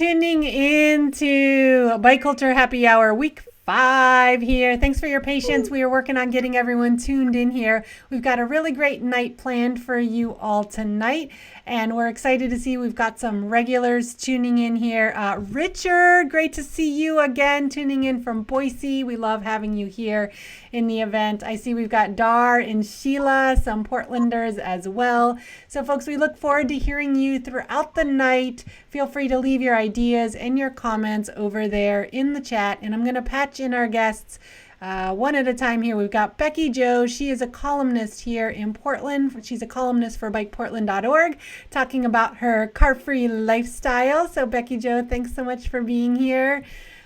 Tuning in to Bike Culture Happy Hour week 5 here. Thanks for your patience. We are working on getting everyone tuned in here. We've got a really great night planned for you all tonight, and we're excited to see we've got some regulars tuning in here. Richard, great to see you again, tuning in from Boise. We love having you here in the event. I see we've got Dar and Sheila, some Portlanders as well. So folks, we look forward to hearing you throughout the night. Feel free to leave your ideas and your comments over there in the chat, and I'm going to patch in our guests one at a time here. We've got Becky Jo. She is a columnist here in Portland. She's a columnist for bikeportland.org, talking about her Carfree lifestyle. So Becky Jo, thanks so much for being here.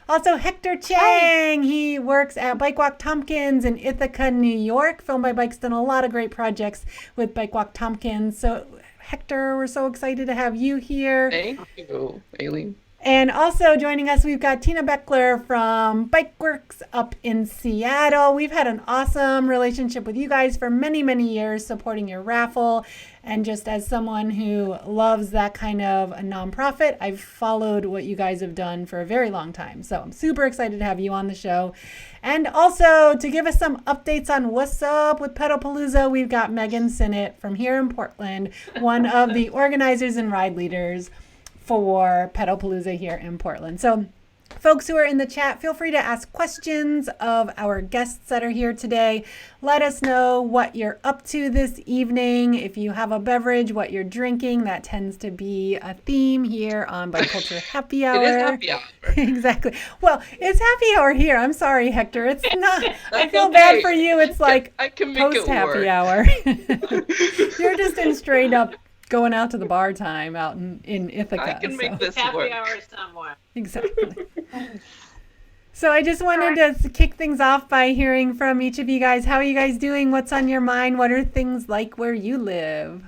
Also, Hector Chang. Hi. He works at Bike Walk Tompkins in Ithaca, New York. Film by Bike's done a lot of great projects with Bike Walk Tompkins. So Hector, we're so excited to have you here. Thank you, Aileen. And also joining us, we've got Tina Bechler from Bikeworks up in Seattle. We've had an awesome relationship with you guys for many, many years, supporting your raffle. And just as someone who loves that kind of a nonprofit, I've followed what you guys have done for a very long time. So I'm super excited to have you on the show. And also to give us some updates on what's up with Pedalpalooza, we've got Meghan Sinnott from here in Portland, one of the organizers and ride leaders for Pedalpalooza here in Portland. So folks who are in the chat, feel free to ask questions of our guests that are here today. Let us know what you're up to this evening. If you have a beverage, what you're drinking. That tends to be a theme here on Bike Culture Happy Hour. It is happy hour. Exactly. Well, it's happy hour here. I'm sorry, Hector. It's not. I feel okay. bad for you. It's like I can make post happy hour. You're just in straight up going out to the bar time out in Ithaca. I can make this happy work. hour somewhere. Exactly. So I just wanted to kick things off by hearing from each of you guys. How are you guys doing? What's on your mind? What are things like where you live?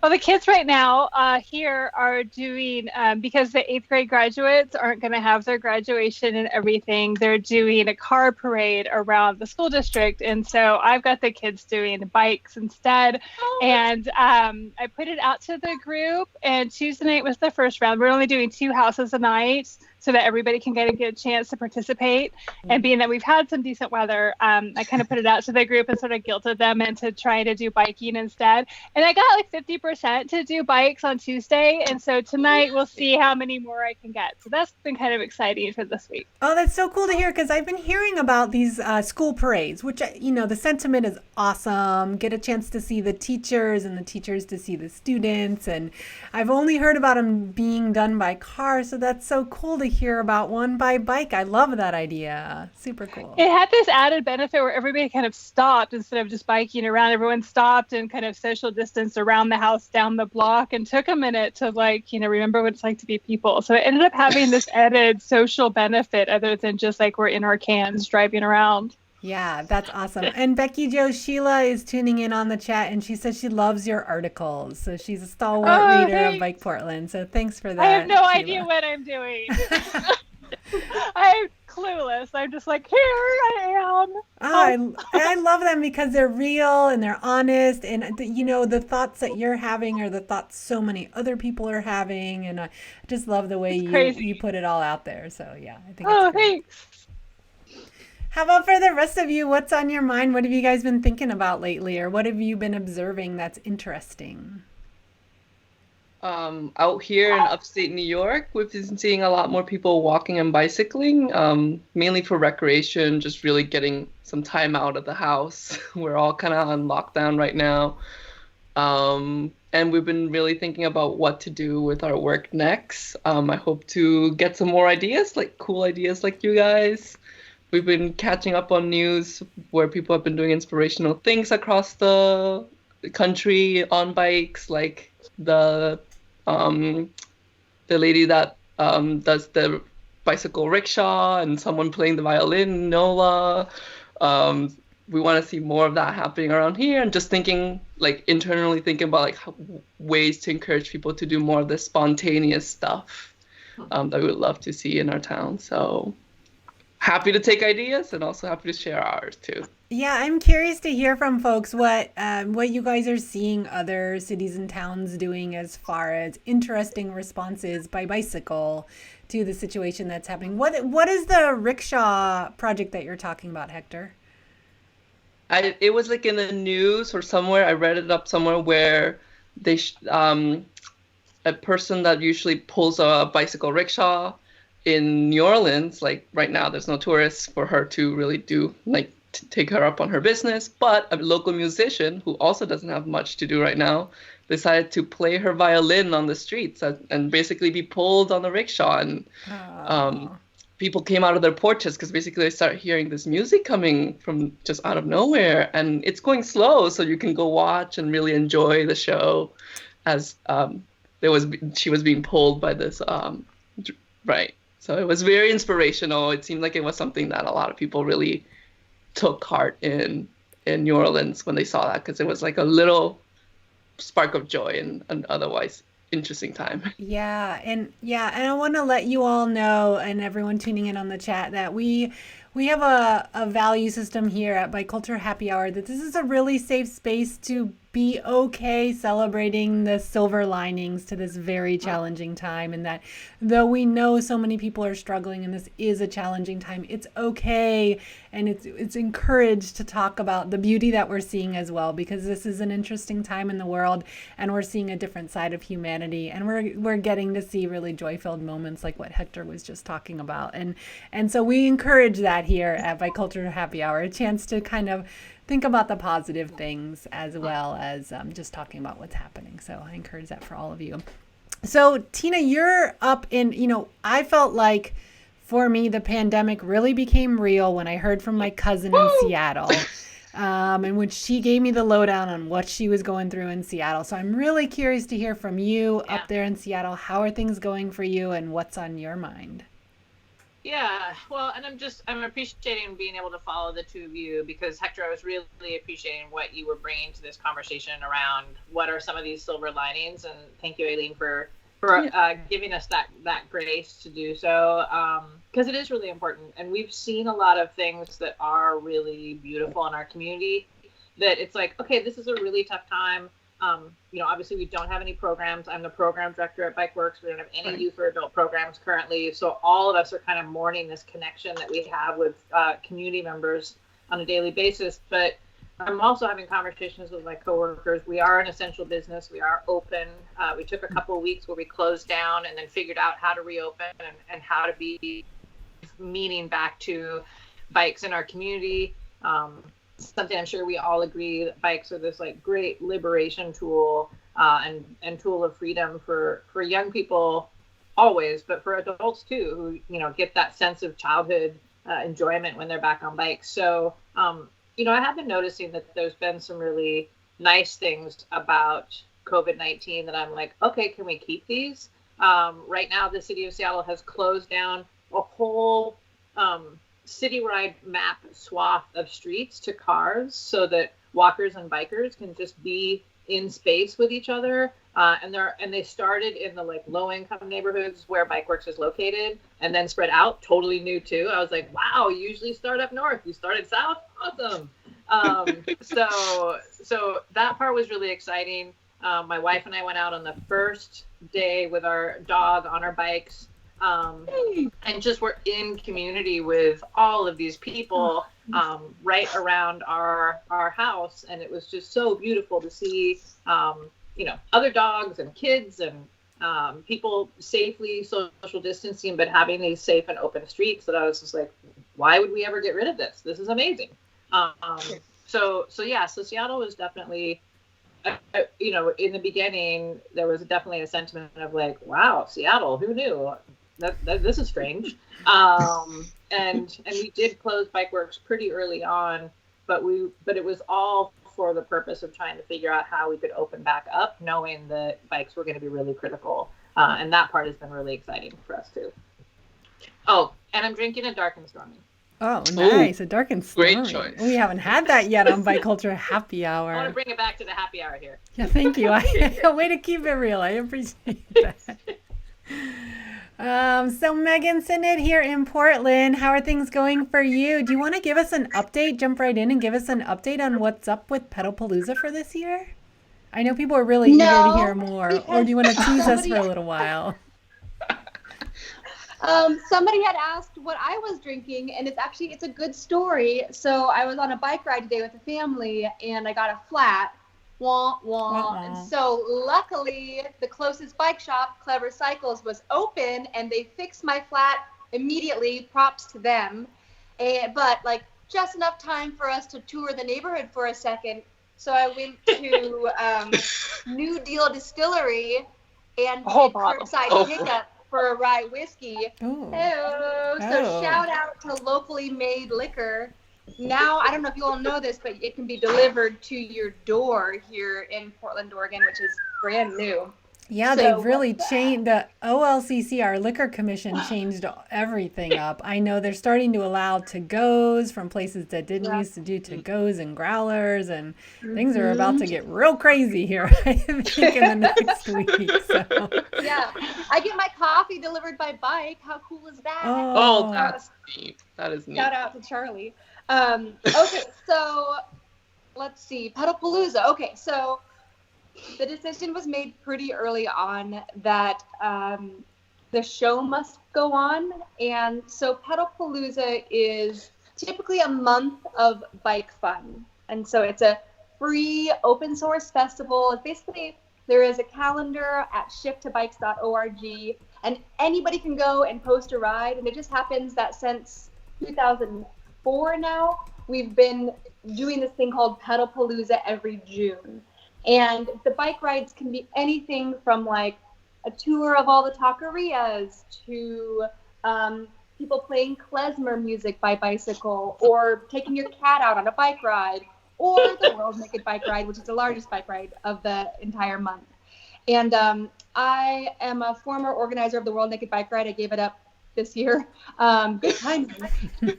Well, the kids right now here are doing, because the 8th grade graduates aren't going to have their graduation and everything, they're doing a car parade around the school district. And so I've got the kids doing bikes instead. And I put it out to the group, and Tuesday night was the first round. We're only doing 2 houses a night so that everybody can get a good chance to participate. And being that we've had some decent weather, I kind of put it out to the group and sort of guilted them into trying to do biking instead. And I got like 50% to do bikes on Tuesday. And so tonight we'll see how many more I can get. So that's been kind of exciting for this week. Oh, that's so cool to hear, because I've been hearing about these school parades, which, the sentiment is awesome. Get a chance to see the teachers and the teachers to see the students. And I've only heard about them being done by car. So that's so cool to hear about one by bike. I love that idea. Super cool. It had this added benefit where everybody kind of stopped instead of just biking around. Everyone stopped and kind of social distanced around the house, down the block, and took a minute to remember what it's like to be people. So it ended up having this added social benefit other than just like we're in our cans driving around. Yeah, that's awesome. And Becky Jo, Sheila is tuning in on the chat, and she says she loves your articles. So she's a stalwart reader of Bike Portland. So thanks for that. I have no Sheila. idea what I'm doing. I'm clueless. I'm just like, here I am. I love them because they're real and they're honest, and the thoughts that you're having are the thoughts so many other people are having, and I just love the way you put it all out there. So yeah, I think it's great. Thanks. How about for the rest of you? What's on your mind? What have you guys been thinking about lately, or what have you been observing that's interesting? Out here in upstate New York, we've been seeing a lot more people walking and bicycling, mainly for recreation, just really getting some time out of the house. We're all kind of on lockdown right now. And we've been really thinking about what to do with our work next. I hope to get some more ideas, like cool ideas like you guys. We've been catching up on news where people have been doing inspirational things across the country on bikes, like the lady that does the bicycle rickshaw, and someone playing the violin, Nola. We want to see more of that happening around here, and just internally thinking about ways to encourage people to do more of the spontaneous stuff that we would love to see in our town. So happy to take ideas, and also happy to share ours too. Yeah, I'm curious to hear from folks what you guys are seeing other cities and towns doing as far as interesting responses by bicycle to the situation that's happening. What is the rickshaw project that you're talking about, Hector? It was like in the news or somewhere. I read it up somewhere where a person that usually pulls a bicycle rickshaw in New Orleans, like right now, there's no tourists for her to really do like take her up on her business. But a local musician who also doesn't have much to do right now decided to play her violin on the streets and basically be pulled on the rickshaw. And people came out of their porches because basically they start hearing this music coming from just out of nowhere, and it's going slow, so you can go watch and really enjoy the show as she was being pulled by this right. So it was very inspirational. It seemed like it was something that a lot of people really took heart in New Orleans when they saw that, because it was like a little spark of joy in an otherwise interesting time. Yeah, and I want to let you all know, and everyone tuning in on the chat, that we have a value system here at Biculture Happy Hour, that this is a really safe space to be okay celebrating the silver linings to this very challenging time, and that though we know so many people are struggling and this is a challenging time, it's okay, and it's encouraged to talk about the beauty that we're seeing as well, because this is an interesting time in the world, and we're seeing a different side of humanity, and we're getting to see really joy-filled moments like what Hector was just talking about, and so we encourage that here at Biculture Happy Hour, a chance to kind of think about the positive things as well as just talking about what's happening. So I encourage that for all of you. So Tina, you're up in, I felt like for me, the pandemic really became real when I heard from my cousin in Seattle. And when she gave me the lowdown on what she was going through in Seattle. So I'm really curious to hear from you up there in Seattle. How are things going for you and what's on your mind? Yeah, well, and I'm appreciating being able to follow the two of you, because Hector, I was really appreciating what you were bringing to this conversation around what are some of these silver linings, and thank you, Aileen, for giving us that grace to do so, because it is really important, and we've seen a lot of things that are really beautiful in our community, that it's like, okay, this is a really tough time. Obviously we don't have any programs. I'm the program director at Bikeworks. We don't have any youth or adult programs currently. So all of us are kind of mourning this connection that we have with community members on a daily basis. But I'm also having conversations with my coworkers. We are an essential business. We are open. We took a couple of weeks where we closed down and then figured out how to reopen and how to be meaning back to bikes in our community. Something I'm sure we all agree that bikes are this like great liberation tool and tool of freedom for young people always, but for adults too, who get that sense of childhood enjoyment when they're back on bikes. So I have been noticing that there's been some really nice things about COVID-19 that I'm like, okay, can we keep these? Right now, the city of Seattle has closed down a whole city ride map swath of streets to cars so that walkers and bikers can just be in space with each other. And they started in the like low income neighborhoods where Bikeworks is located, and then spread out. Totally new too. I was like, wow, you usually start up north. You started south. Awesome. So that part was really exciting. My wife and I went out on the first day with our dog on our bikes. And just we're in community with all of these people right around our house, and it was just so beautiful to see other dogs and kids and people safely social distancing, but having these safe and open streets that I was just like, why would we ever get rid of this? This is amazing. So Seattle was definitely in the beginning there was definitely a sentiment of like, wow, Seattle, who knew? That this is strange. And we did close Bikeworks pretty early on, but it was all for the purpose of trying to figure out how we could open back up, knowing that bikes were going to be really critical. And that part has been really exciting for us too. Oh, and I'm drinking a dark and stormy. Oh, nice. A dark and stormy. Great choice. We haven't had that yet on Biculture Happy Hour. I want to bring it back to the happy hour here. Yeah, thank you. Way to keep it real. I appreciate that. So Meghan, Sinnott here in Portland. How are things going for you? Do you want to give us an update? Jump right in and give us an update on what's up with PetalPalooza for this year? I know people are really eager to hear more. Or do you want to tease us for a little while? Somebody had asked what I was drinking, and it's a good story. So I was on a bike ride today with a family, and I got a flat. Wah, wah. And so luckily, the closest bike shop, Clever Cycles, was open, and they fixed my flat immediately. Props to them. But like just enough time for us to tour the neighborhood for a second. So I went to New Deal Distillery and did curbside pickup for a rye whiskey. Hello. So shout out to locally made liquor. Now, I don't know if you all know this, but it can be delivered to your door here in Portland, Oregon, which is brand new. Yeah, they've really changed. The OLCC, our liquor commission, changed everything up. I know they're starting to allow to-goes from places that didn't used to do to-goes and growlers, and things are about to get real crazy here, I think, in the next week. So. Yeah, I get my coffee delivered by bike. How cool is that? Oh, that's neat. That is neat. Shout out to Charlie. Okay, so let's see. Pedalpalooza. Okay, so the decision was made pretty early on that the show must go on. And so Pedalpalooza is typically a month of bike fun. And so it's a free open source festival. It's basically, there is a calendar at shifttobikes.org, and anybody can go and post a ride. And it just happens that since 2004 now, we've been doing this thing called Pedalpalooza every June. And the bike rides can be anything from like a tour of all the taquerias to people playing klezmer music by bicycle, or taking your cat out on a bike ride, or the World Naked Bike Ride, which is the largest bike ride of the entire month. And I am a former organizer of the World Naked Bike Ride. I gave it up this year. Good timing.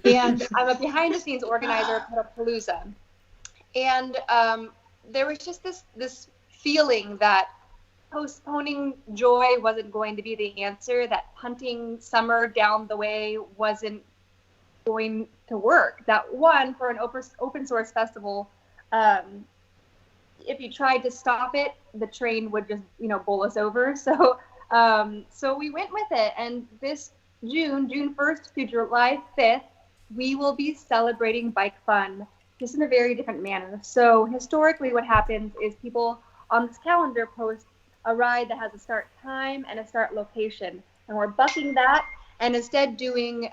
And I'm a behind the scenes organizer of Pedalpalooza. And there was just this feeling that postponing joy wasn't going to be the answer, that punting summer down the way wasn't going to work. That one, for an open source festival, if you tried to stop it, the train would just, bowl us over. So we went with it. And this June 1st through July 5th, we will be celebrating bike fun, just in a very different manner. So historically what happens is people on this calendar post a ride that has a start time and a start location. And we're bucking that and instead doing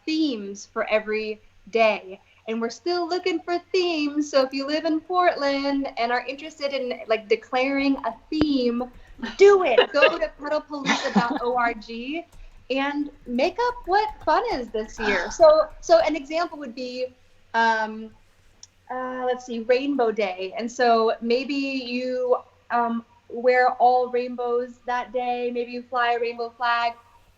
themes for every day. And we're still looking for themes. So if you live in Portland and are interested in like declaring a theme, do it. Go to pedalpalooza.org and make up what fun is this year. So an example would be, let's see, Rainbow Day. And so maybe you wear all rainbows that day. Maybe you fly a rainbow flag,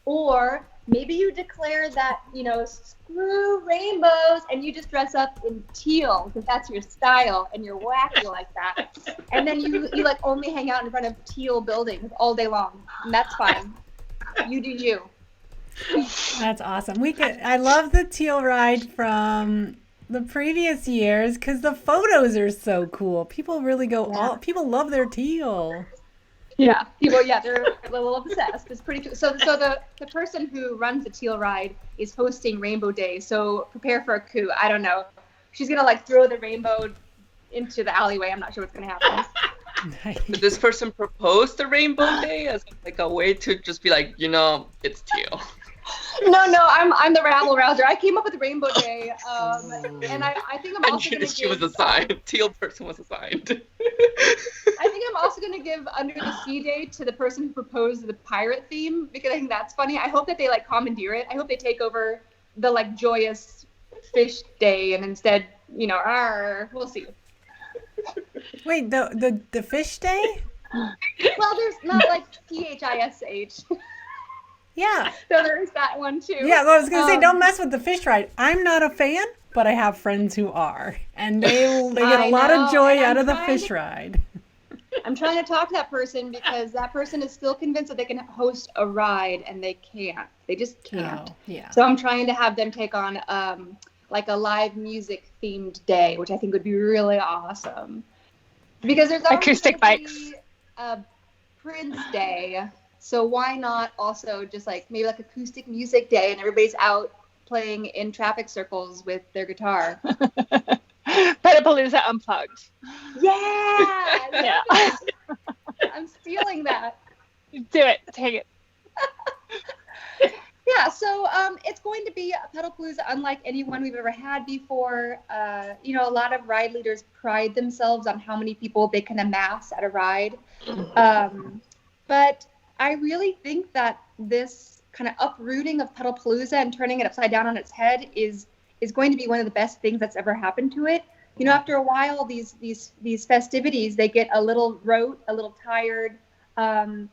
or maybe you declare that, screw rainbows, and you just dress up in teal because that's your style and you're wacky like that. And then you like only hang out in front of teal buildings all day long. And that's fine. You do you. That's awesome. I love the Teal Ride from the previous years because the photos are so cool. People really people love their teal. Yeah, they're a little obsessed. It's pretty cool. So the person who runs the Teal Ride is hosting Rainbow Day. So prepare for a coup. I don't know. She's gonna like throw the rainbow into the alleyway. I'm not sure what's gonna happen. Nice. Did this person propose the Rainbow Day as like a way to just be like, it's teal? No, I'm the rabble rouser. I came up with Rainbow Day, and I think I'm also going to she was assigned. Teal person was assigned. I think I'm also going to give Under the Sea Day to the person who proposed the pirate theme, because I think that's funny. I hope that they like commandeer it. I hope they take over the like joyous fish day and instead, we'll see. Wait, the fish day? Well, there's not like PHISH. Yeah. So there is that one too. Yeah, well, I was going to say, don't mess with the fish ride. I'm not a fan, but I have friends who are. And they get a lot of joy out of the fish ride. I'm trying to talk to that person because that person is still convinced that they can host a ride and they can't. They just can't. Oh, yeah. So I'm trying to have them take on like a live music themed day, which I think would be really awesome. Because there's always acoustic gonna bikes. be a Prince Day. So why not also just like maybe like acoustic music day and everybody's out playing in traffic circles with their guitar. Pedalpalooza unplugged. Yeah. Yeah. I'm stealing that. Do it. Take it. Yeah, so it's going to be a Pedalpalooza unlike anyone we've ever had before. You know, a lot of ride leaders pride themselves on how many people they can amass at a ride. But I really think that this kind of uprooting of Pedalpalooza and turning it upside down on its head is going to be one of the best things that's ever happened to it. You know, after a while, these festivities, they get a little rote, a little tired, and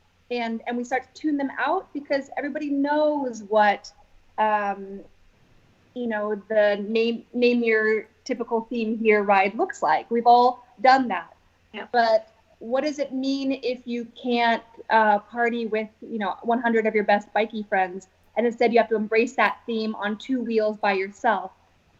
we start to tune them out because everybody knows what, you know, the name your typical theme here ride looks like. We've all done that. Yeah. But what does it mean if you can't party with, you know, 100 of your best bikey friends, and instead you have to embrace that theme on two wheels by yourself?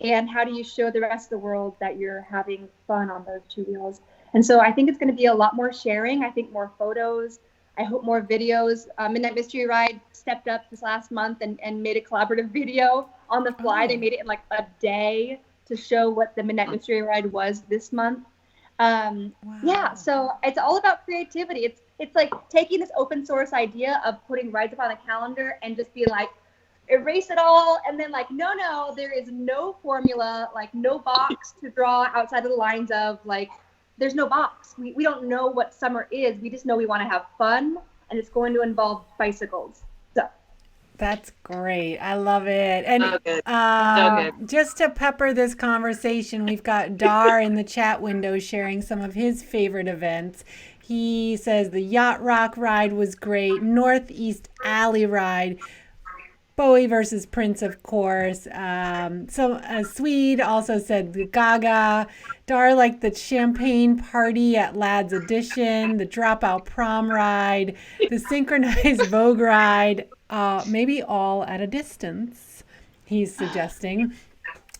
And how do you show the rest of the world that you're having fun on those two wheels? And so I think it's going to be a lot more sharing. I think more photos. I hope more videos. Midnight Mystery Ride stepped up this last month and made a collaborative video on the fly. They made it in like a day to show what the Midnight Mystery Ride was this month. Yeah, so it's all about creativity. It's like taking this open source idea of putting rides up on a calendar and just being like, erase it all, and then like, no, there is no formula, like no box to draw outside of the lines of, like, there's no box. We don't know what summer is. We just know we want to have fun, and it's going to involve bicycles. So That's great. I love it. And So good. So good. just to pepper this conversation, we've got Dar in the chat window sharing some of his favorite events. He says the Yacht Rock ride was great. Northeast Alley ride. Bowie versus Prince, of course. Swede also said the Gaga. Dar liked the champagne party at Ladd's Edition, the Dropout Prom ride, the synchronized Vogue ride, maybe all at a distance, he's suggesting.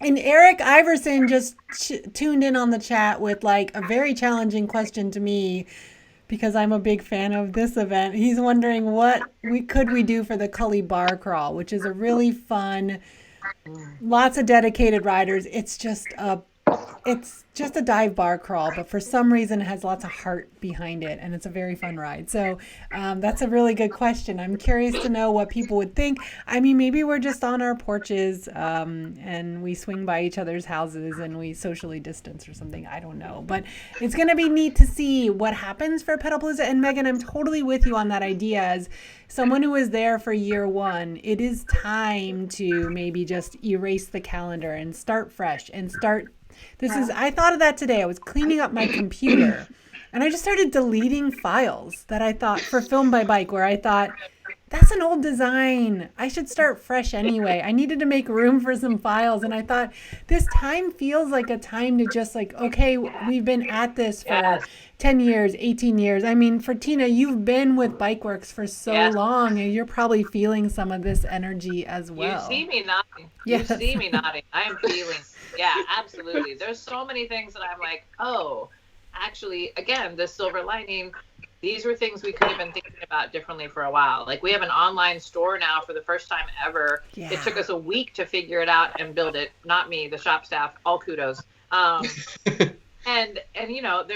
And Eric Iverson just tuned in on the chat with like a very challenging question to me, because I'm a big fan of this event. He's wondering what we do for the Cully Bar Crawl, which is a really fun, lots of dedicated riders. It's just a dive bar crawl, but for some reason it has lots of heart behind it, and it's a very fun ride. So that's a really good question. I'm curious to know what people would think. I mean, maybe we're just on our porches and we swing by each other's houses and we socially distance or something. I don't know, but it's going to be neat to see what happens for Pedalpalooza. And Meghan, I'm totally with you on that idea. As someone who was there for year one, it is time to maybe just erase the calendar and start fresh and start. I thought of that today. I was cleaning up my computer and I just started deleting files that I thought for Film by Bike, where I thought, that's an old design. I should start fresh anyway. I needed to make room for some files. And I thought this time feels like a time to just like, okay, we've been at this for 10 years, 18 years. I mean, for Tina, you've been with Bikeworks for so long, and you're probably feeling some of this energy as well. You see me nodding. Yes. You see me nodding. I am feeling. Yeah, absolutely. There's so many things that I'm like, oh, actually, again, the silver lining. These were things we could have been thinking about differently for a while. Like, we have an online store now for the first time ever. Yeah. It took us a week to figure it out and build it. Not me, the shop staff. All kudos. And you know,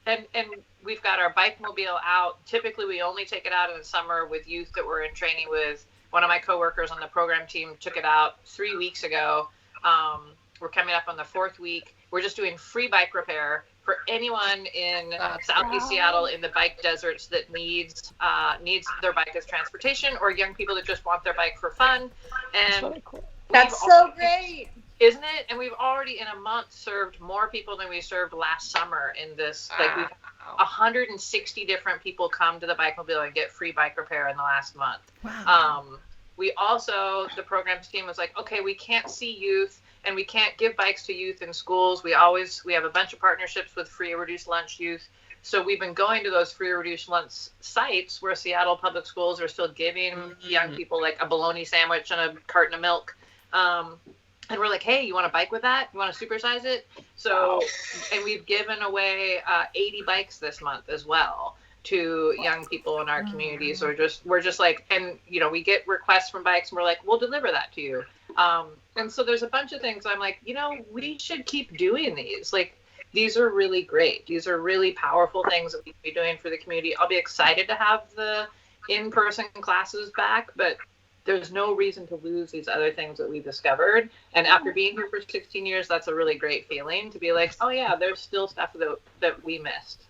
and we've got our bike mobile out. Typically, we only take it out in the summer with youth that we're in training with. One of my coworkers on the program team took it out 3 weeks ago. We're coming up on the 4th week. We're just doing free bike repair for anyone in Southeast Seattle in the bike deserts that needs their bike as transportation, or young people that just want their bike for fun. And that's really cool. That's so great, isn't it? And we've already in a month served more people than we served last summer in this. Like, we've 160 different people come to the bike mobile and get free bike repair in the last month. Wow. We also, the programs team was like, okay, we can't see youth and we can't give bikes to youth in schools. We have a bunch of partnerships with free or reduced lunch youth. So we've been going to those free reduced lunch sites where Seattle public schools are still giving young people like a bologna sandwich and a carton of milk. And we're like, hey, you want to bike with that? You want to supersize it? So, and we've given away 80 bikes this month as well to young people in our community. So we're just like, and we get requests from bikes and we're like, we'll deliver that to you. And so there's a bunch of things I'm like, we should keep doing these. Like, these are really great. These are really powerful things that we can be doing for the community. I'll be excited to have the in-person classes back, but there's no reason to lose these other things that we discovered. And after being here for 16 years, that's a really great feeling to be like, oh yeah, there's still stuff that we missed,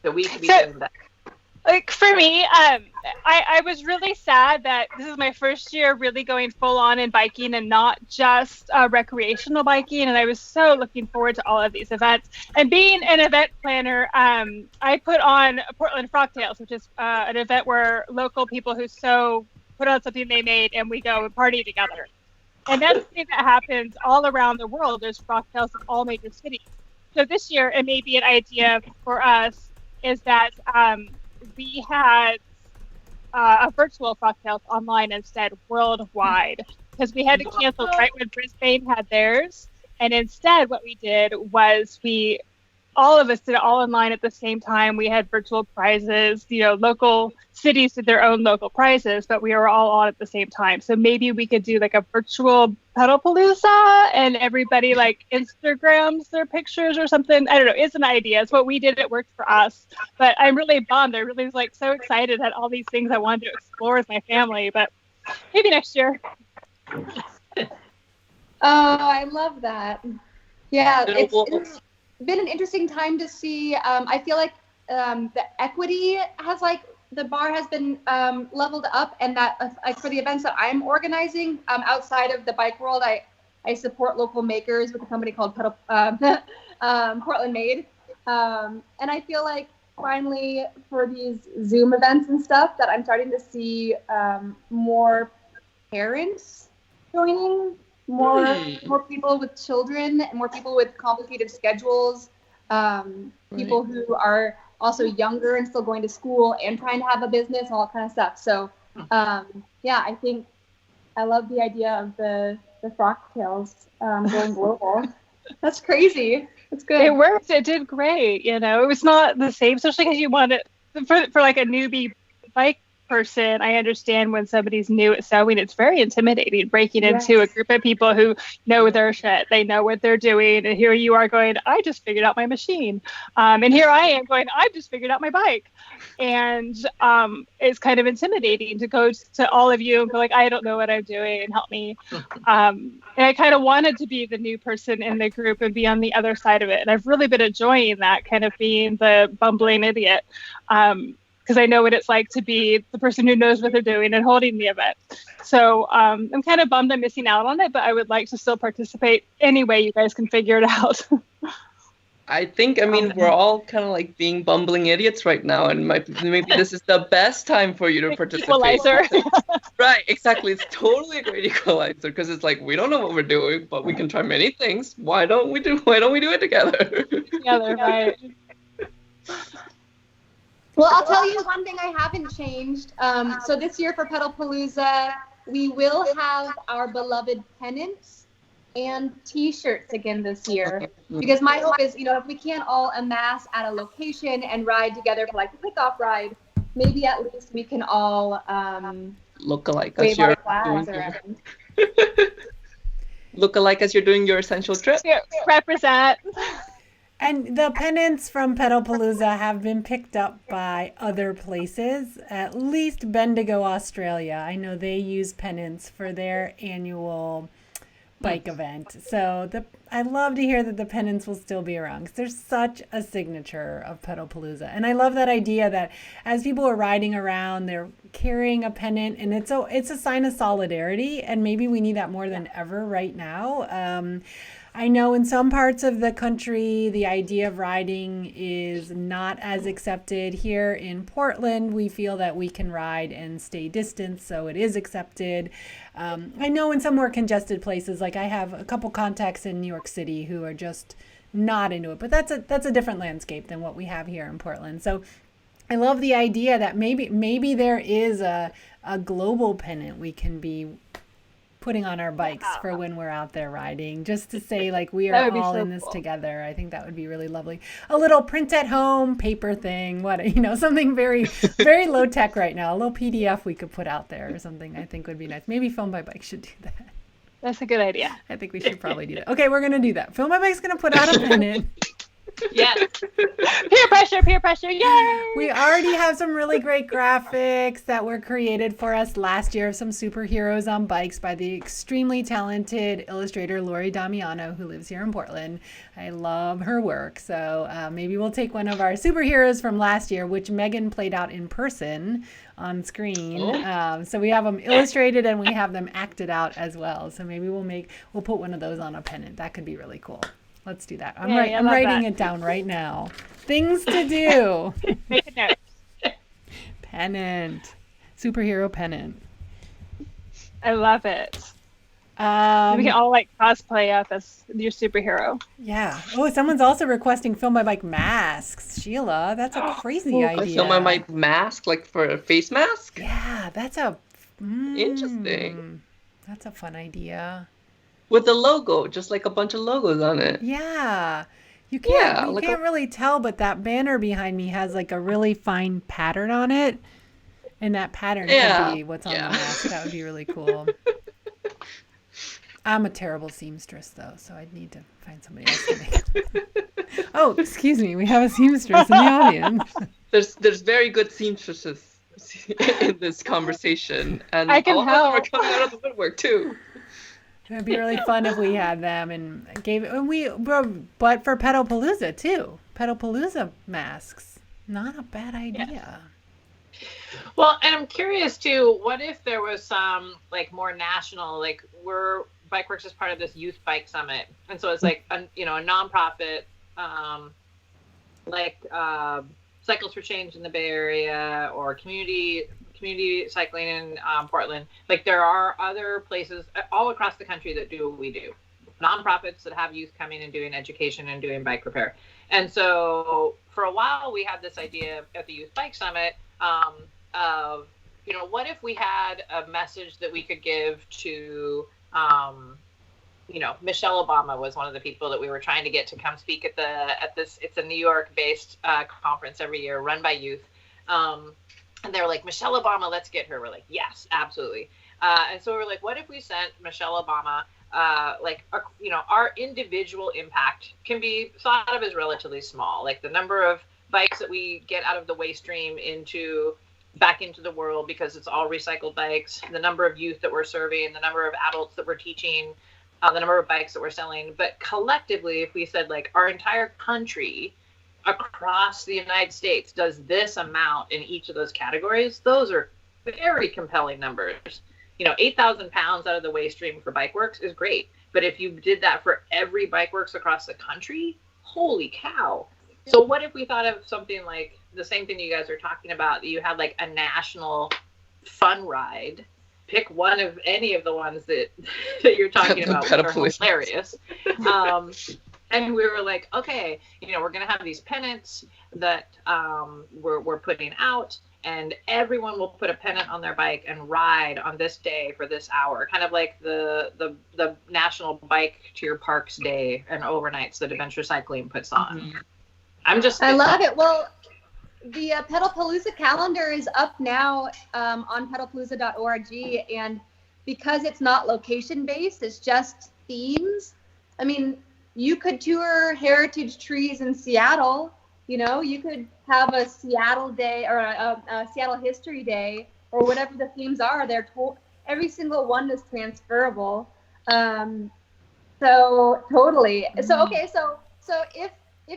that we could be doing better. Like for me, I was really sad that this is my first year really going full on in biking and not just recreational biking. And I was so looking forward to all of these events. And being an event planner, I put on Portland Frogtails, which is an event where local people who put out something they made and we go and party together. And that's something that happens all around the world. There's Frogtails in all major cities. So this year, it may be an idea for us is that we had a virtual Frogtails online instead worldwide, because we had to cancel right when Brisbane had theirs. And instead what we did was all of us did it all online at the same time. We had virtual prizes, local cities did their own local prizes, but we were all on at the same time. So maybe we could do like a virtual Pedalpalooza and everybody like Instagrams their pictures or something. I don't know. It's an idea. It's what we did. It worked for us. But I'm really bummed. I really was like so excited at all these things I wanted to explore with my family, but maybe next year. Oh, I love that. Yeah, it's been an interesting time to see. I feel like the equity has the bar has been leveled up, and that for the events that I'm organizing outside of the bike world, I support local makers with a company called Portland Made, and I feel like finally for these Zoom events and stuff that I'm starting to see more parents joining. More people with children, and more people with complicated schedules, people who are also younger and still going to school and trying to have a business and all that kind of stuff. So, yeah, I think I love the idea of the Frogtails going global. That's crazy. That's good. It worked. It did great. It was not the same, especially because you want it for like a newbie bike person. I understand when somebody's new at sewing, it's very intimidating breaking into a group of people who know their shit. They know what they're doing, and here you are going, I just figured out my machine, and here I am going, I've just figured out my bike, and it's kind of intimidating to go to all of you and go like, I don't know what I'm doing, help me. And I kind of wanted to be the new person in the group and be on the other side of it, and I've really been enjoying that, kind of being the bumbling idiot, because I know what it's like to be the person who knows what they're doing and holding the event. So I'm kind of bummed I'm missing out on it, but I would like to still participate any way you guys can figure it out. I think, we're all kind of like being bumbling idiots right now, and maybe this is the best time for you to participate. Equalizer. Right, exactly. It's totally a great equalizer, because it's like, we don't know what we're doing, but we can try many things. Why don't we do it together? Together, right. Well, I'll tell you one thing I haven't changed. So this year for Pedalpalooza, we will have our beloved pennants and T-shirts again this year. Because my hope is, if we can't all amass at a location and ride together for like a kickoff ride, maybe at least we can all look alike wave our flags around. Look alike as you're doing your essential trip. Yeah, represent. And the pennants from Pedalpalooza have been picked up by other places, at least Bendigo, Australia. I know they use pennants for their annual bike event. So I love to hear that the pennants will still be around, because there's such a signature of Pedalpalooza. And I love that idea that as people are riding around, they're carrying a pennant, and it's a sign of solidarity. And maybe we need that more than ever right now. I know in some parts of the country, the idea of riding is not as accepted. Here in Portland, we feel that we can ride and stay distant, so it is accepted. I know in some more congested places, like I have a couple contacts in New York City who are just not into it. But that's a different landscape than what we have here in Portland. So I love the idea that maybe there is a global pennant we can be putting on our bikes for when we're out there riding, just to say like we are all in this together. I think that would be really lovely. A little print at home paper thing, something very, very low tech right now. A little PDF we could put out there or something. I think would be nice. Maybe Film by Bike should do that. That's a good idea. I think we should probably do that. Okay, we're gonna do that. Film by Bike's gonna put out a pennant. Yes. Peer pressure, yay! We already have some really great graphics that were created for us last year of some superheroes on bikes by the extremely talented illustrator Lori Damiano, who lives here in Portland. I love her work. So maybe we'll take one of our superheroes from last year, which Meghan played out in person on screen. So we have them illustrated and we have them acted out as well. So maybe we'll put one of those on a pennant. That could be really cool. Let's do that. I'm writing it down right now. Things to do. Make a note. Pennant. Superhero pennant. I love it. We can all cosplay up as your superhero. Yeah. Oh, someone's also requesting Film by Bike masks. Sheila, that's a crazy idea. Film by Bike mask, like for a face mask? Yeah, that's interesting. That's a fun idea. With the logo, just like a bunch of logos on it. Yeah. You can't really tell, but that banner behind me has like a really fine pattern on it. And that pattern could be what's on the mask. That would be really cool. I'm a terrible seamstress, though, so I'd need to find somebody else to make it. Oh, excuse me. We have a seamstress in the audience. There's very good seamstresses in this conversation. And I can all help. of them are coming out of the woodwork, too. It'd be really fun if we had them but for Pedalpalooza too. Pedalpalooza masks, not a bad idea. Yeah. Well, and I'm curious too. What if there was some more national, Bikeworks is part of this youth bike summit, and so it's a nonprofit, Cycles for Change in the Bay Area or community cycling in Portland. There are other places all across the country that do what we do. Nonprofits that have youth coming and doing education and doing bike repair. And so for a while we had this idea at the Youth Bike Summit of, what if we had a message that we could give to, Michelle Obama was one of the people that we were trying to get to come speak at this, it's a New York based conference every year run by youth. And they were like, Michelle Obama, let's get her. We're like, yes, absolutely. And so we're like, what if we sent Michelle Obama, our individual impact can be thought of as relatively small. Like the number of bikes that we get out of the waste stream back into the world because it's all recycled bikes, the number of youth that we're serving, the number of adults that we're teaching, the number of bikes that we're selling. But collectively, if we said our entire country across the United States does this amount in each of those categories, those are very compelling numbers. 8,000 pounds out of the waste stream for Bikeworks is great. But if you did that for every Bikeworks across the country, holy cow. So what if we thought of something like the same thing you guys are talking about, that you had a national fun ride, pick one of any of the ones that you're talking about, which are hilarious. And we were like, okay, we're going to have these pennants that we're putting out, and everyone will put a pennant on their bike and ride on this day for this hour, kind of like the National Bike to Your Parks Day and overnights that Adventure Cycling puts on. I love it. Well, the PetalPalooza calendar is up now on petalpalooza.org, and because it's not location-based, it's just themes. I mean, you could tour heritage trees in Seattle. You could have a Seattle day or a Seattle History Day or whatever the themes are. Every single one is transferable. So totally. So okay. So if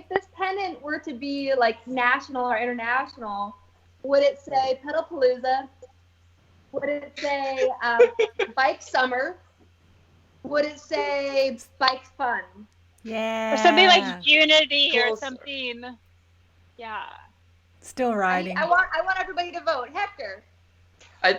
this pennant were to be national or international, would it say Pedalpalooza? Would it say Bike Summer? Would it say Bike Fun? Yeah. Or something like Unity or something. Yeah. Still riding. I want everybody to vote. Hector.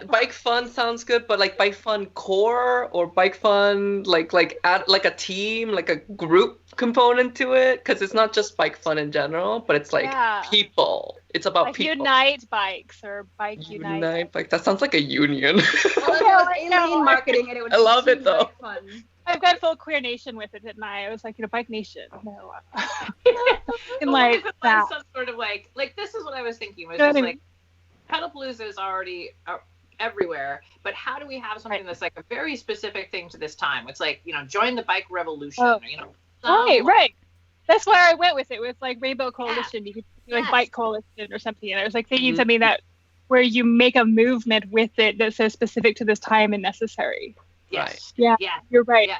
Bike Fun sounds good, but Bike Fun Core or Bike Fun like a team, like a group. component to it, because it's not just bike fun in general, but it's like people. It's about like people. Unite Bikes or Bike Unite. Bike. That sounds like a union. Well, if it was alien marketing it would I love it seem though. like fun. I've got full Queer Nation with it, didn't I? I was like, Bike Nation. No. And like if it that. was some sort of like this is what I was thinking was just like Pedalpalooza is already everywhere, but how do we have something that's like a very specific thing to this time? It's like, join the bike revolution, Right. That's where I went with it, with like Rainbow Coalition. You could do like Bike Coalition or something. And I was like thinking something that where you make a movement with it that's so specific to this time and necessary. Yes. Yeah. You're right. Yeah.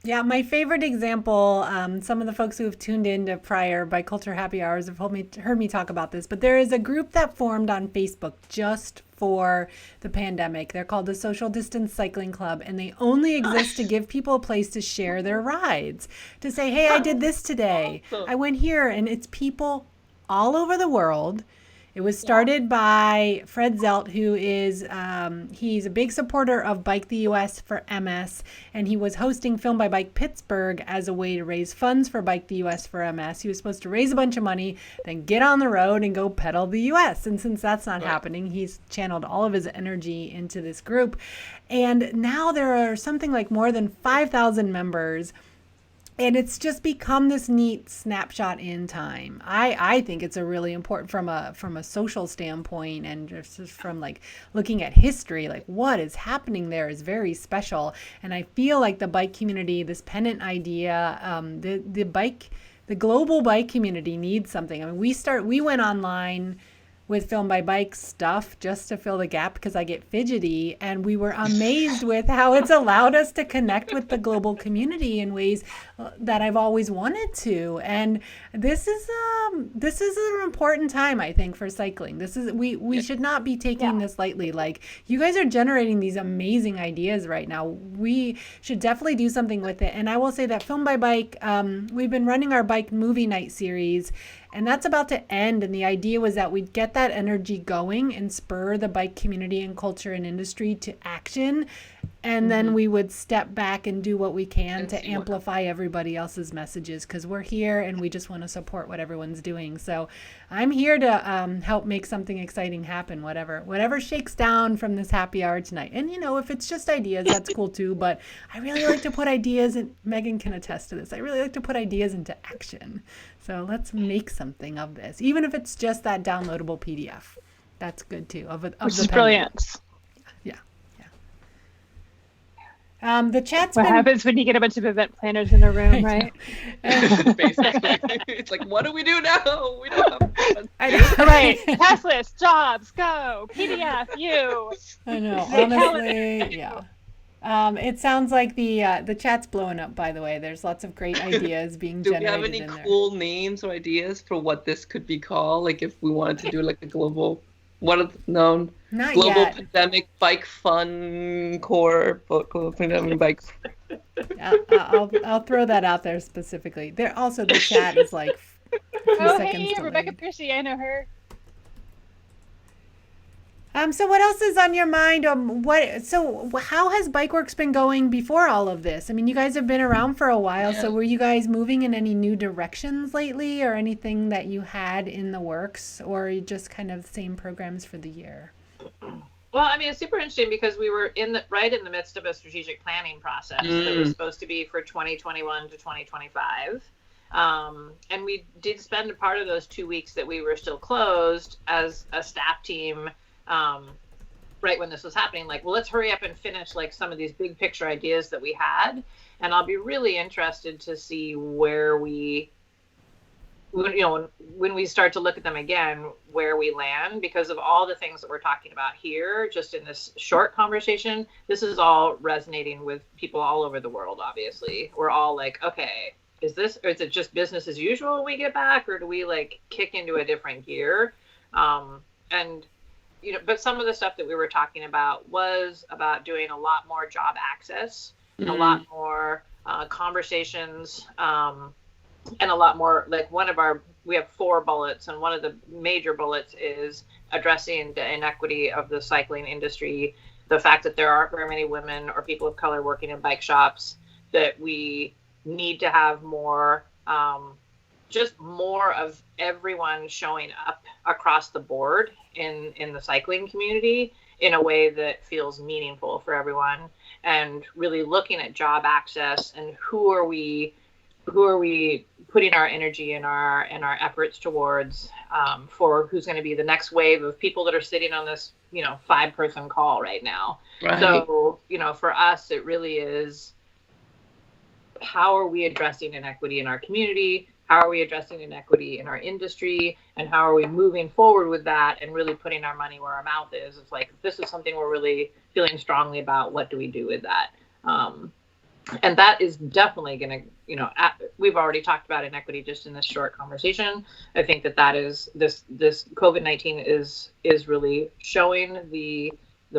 Yeah, my favorite example, some of the folks who have tuned into prior Bike Culture Happy Hours have heard me talk about this, but there is a group that formed on Facebook just for the pandemic. They're called the Social Distance Cycling Club, and they only exist to give people a place to share their rides, to say, hey, I did this today. I went here, and it's people all over the world. It was started by Fred Zelt, who is, he's a big supporter of Bike the US for MS, and he was hosting Film by Bike Pittsburgh as a way to raise funds for Bike the US for MS. He was supposed to raise a bunch of money, then get on the road and go pedal the US. And since that's not happening, he's channeled all of his energy into this group. And now there are something like more than 5,000 members. And it's just become this neat snapshot in time. I think it's a really important from a social standpoint, and just from like looking at history, like what is happening there is very special. And I feel like the bike community, this pennant idea, the global bike community needs something. I mean, we went online with Film by Bike stuff just to fill the gap because I get fidgety, and we were amazed with how it's allowed us to connect with the global community in ways that I've always wanted to. And this is an important time, I think, for cycling. We should not be taking this lightly. Like, you guys are generating these amazing ideas right now. We should definitely do something with it. And I will say that Film by Bike, we've been running our bike movie night series, and that's about to end. And the idea was that we'd get that energy going and spur the bike community and culture and industry to action. And then we would step back and do what we can to amplify everybody else's messages, because we're here and we just want to support what everyone's doing. So I'm here to help make something exciting happen, whatever shakes down from this happy hour tonight. And, if it's just ideas, that's cool too. But I really like to put ideas in. Meghan can attest to this. I really like to put ideas into action. So let's make something of this, even if it's just that downloadable PDF. That's good too. Which is brilliant. The chat's what happens when you get a bunch of event planners in a room, right? Basically, it's like, what do we do now? We don't have fun. I know. Right. Task list, jobs, go, PDF, you. I know. Honestly, yeah. It sounds like the chat's blowing up, by the way. There's lots of great ideas being generated in there. Do we have any cool names or ideas for what this could be called? Like, if we wanted to do like a global, global pandemic bike fun core, global pandemic bike. I'll throw that out there specifically. There also, the chat is like a few seconds delayed. Rebecca Piercy, I know her. So what else is on your mind? So how has Bikeworks been going before all of this? I mean, you guys have been around for a while, so were you guys moving in any new directions lately, or anything that you had in the works, or just kind of the same programs for the year? Well, I mean, it's super interesting because we were right in the midst of a strategic planning process that was supposed to be for 2021 to 2025. And we did spend a part of those 2 weeks that we were still closed as a staff team, right when this was happening, like, well, let's hurry up and finish like some of these big picture ideas that we had. And I'll be really interested to see where when we start to look at them again, where we land, because of all the things that we're talking about here, just in this short conversation, this is all resonating with people all over the world. Obviously, we're all like, okay, is it just business as usual when we get back, or do we like kick into a different gear? But some of the stuff that we were talking about was about doing a lot more job access, a lot more conversations, and a lot more, like, we have 4 bullets, and one of the major bullets is addressing the inequity of the cycling industry, the fact that there aren't very many women or people of color working in bike shops, that we need to have more just more of everyone showing up across the board in the cycling community in a way that feels meaningful for everyone, and really looking at job access and who are we putting our energy and our efforts towards, for who's going to be the next wave of people that are sitting on this 5-person call right now. Right. So for us it really is, how are we addressing inequity in our community? How are we addressing inequity in our industry? And how are we moving forward with that and really putting our money where our mouth is? It's like, this is something we're really feeling strongly about. What do we do with that? And that is definitely going to, we've already talked about inequity just in this short conversation. I think that is this COVID-19 is really showing the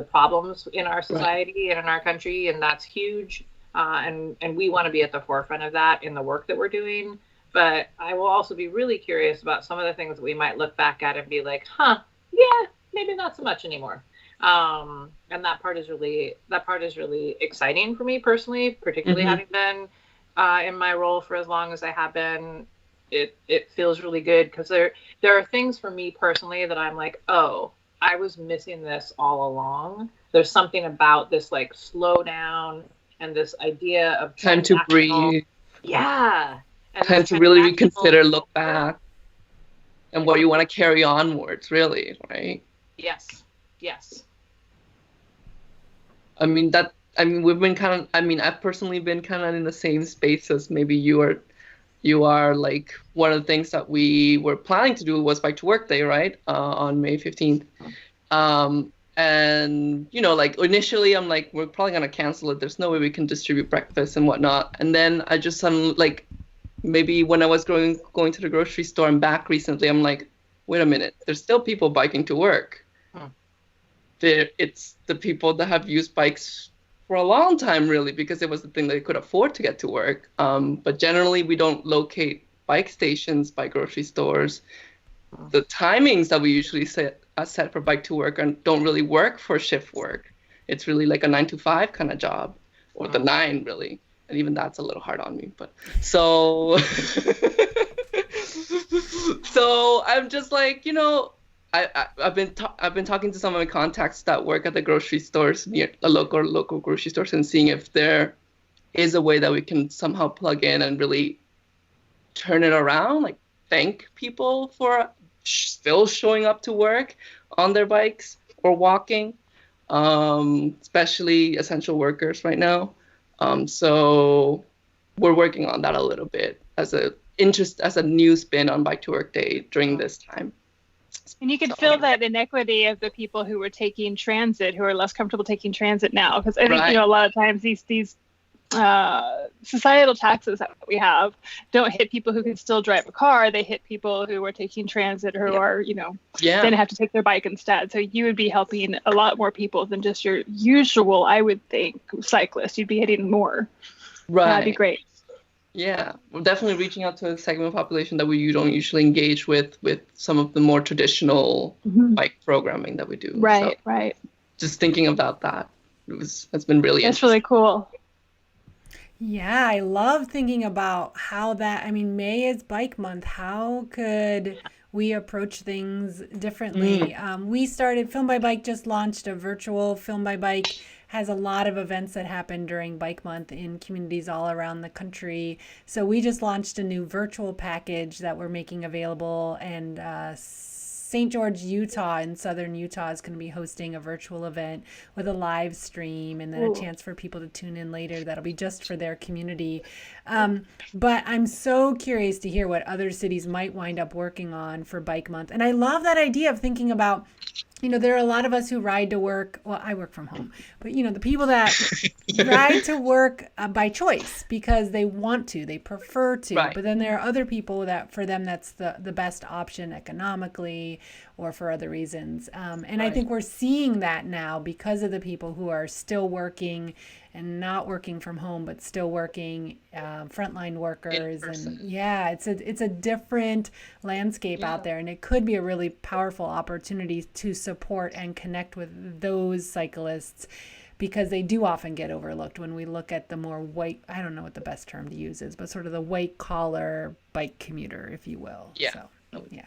problems in our society and in our country, and that's huge. And we want to be at the forefront of that in the work that we're doing. But I will also be really curious about some of the things that we might look back at and be like, yeah, maybe not so much anymore. And that part is really exciting for me personally, particularly having been in my role for as long as I have been. It feels really good because there are things for me personally that I'm like, oh, I was missing this all along. There's something about this like slow down and this idea of time to breathe. Yeah. And time to really reconsider, look back, and what you want to carry onwards, really, right? Yes. We've been kind of, I've personally been kind of in the same space as maybe you are like, one of the things that we were planning to do was Bike to Work Day, right? On May 15th. And, like initially I'm like, we're probably going to cancel it. There's no way we can distribute breakfast and whatnot. And then I just like, maybe when I was going to the grocery store and back recently, I'm like, wait a minute, there's still people biking to work. It's the people that have used bikes for a long time, really, because it was the thing they could afford to get to work. But generally, we don't locate bike stations by grocery stores. The timings that we usually set for bike to work don't really work for shift work. It's really like a 9-to-5 kind of job, or the 9 really. And even that's a little hard on me, but so I'm just like, I've been talking to some of my contacts that work at the grocery stores, near the local grocery stores, and seeing if there is a way that we can somehow plug in and really turn it around, like thank people for still showing up to work on their bikes or walking, especially essential workers right now. So we're working on that a little bit as a new spin on Bike to Work Day during this time. And you can feel that inequity of the people who were taking transit, who are less comfortable taking transit now, because I think a lot of times these societal taxes that we have don't hit people who can still drive a car. They hit people who are taking transit, who are then have to take their bike instead. So you would be helping a lot more people than just your usual, I would think, cyclist. You'd be hitting more. Right. That'd be great. Yeah, we're definitely reaching out to a segment of population that we don't usually engage with some of the more traditional bike programming that we do. Right. Just thinking about that, has been really interesting. That's really cool. Yeah, I love thinking about how May is Bike Month. How could we approach things differently? We started, Film by Bike just launched a virtual Film by Bike, has a lot of events that happen during Bike Month in communities all around the country. So we just launched a new virtual package that we're making available, and St. George, Utah, in southern Utah is going to be hosting a virtual event with a live stream and then a chance for people to tune in later. That'll be just for their community. But I'm so curious to hear what other cities might wind up working on for Bike Month. And I love that idea of thinking about, there are a lot of us who ride to work. Well, I work from home, but the people that ride to work by choice because they want to, they prefer to. Right. But then there are other people that for them that's the best option economically or for other reasons. And I think we're seeing that now because of the people who are still working and not working from home, but still working, frontline workers. And it's a different landscape out there. And it could be a really powerful opportunity to support and connect with those cyclists, because they do often get overlooked when we look at the more white, I don't know what the best term to use is, but sort of the white collar bike commuter, if you will. Yeah. So, yeah.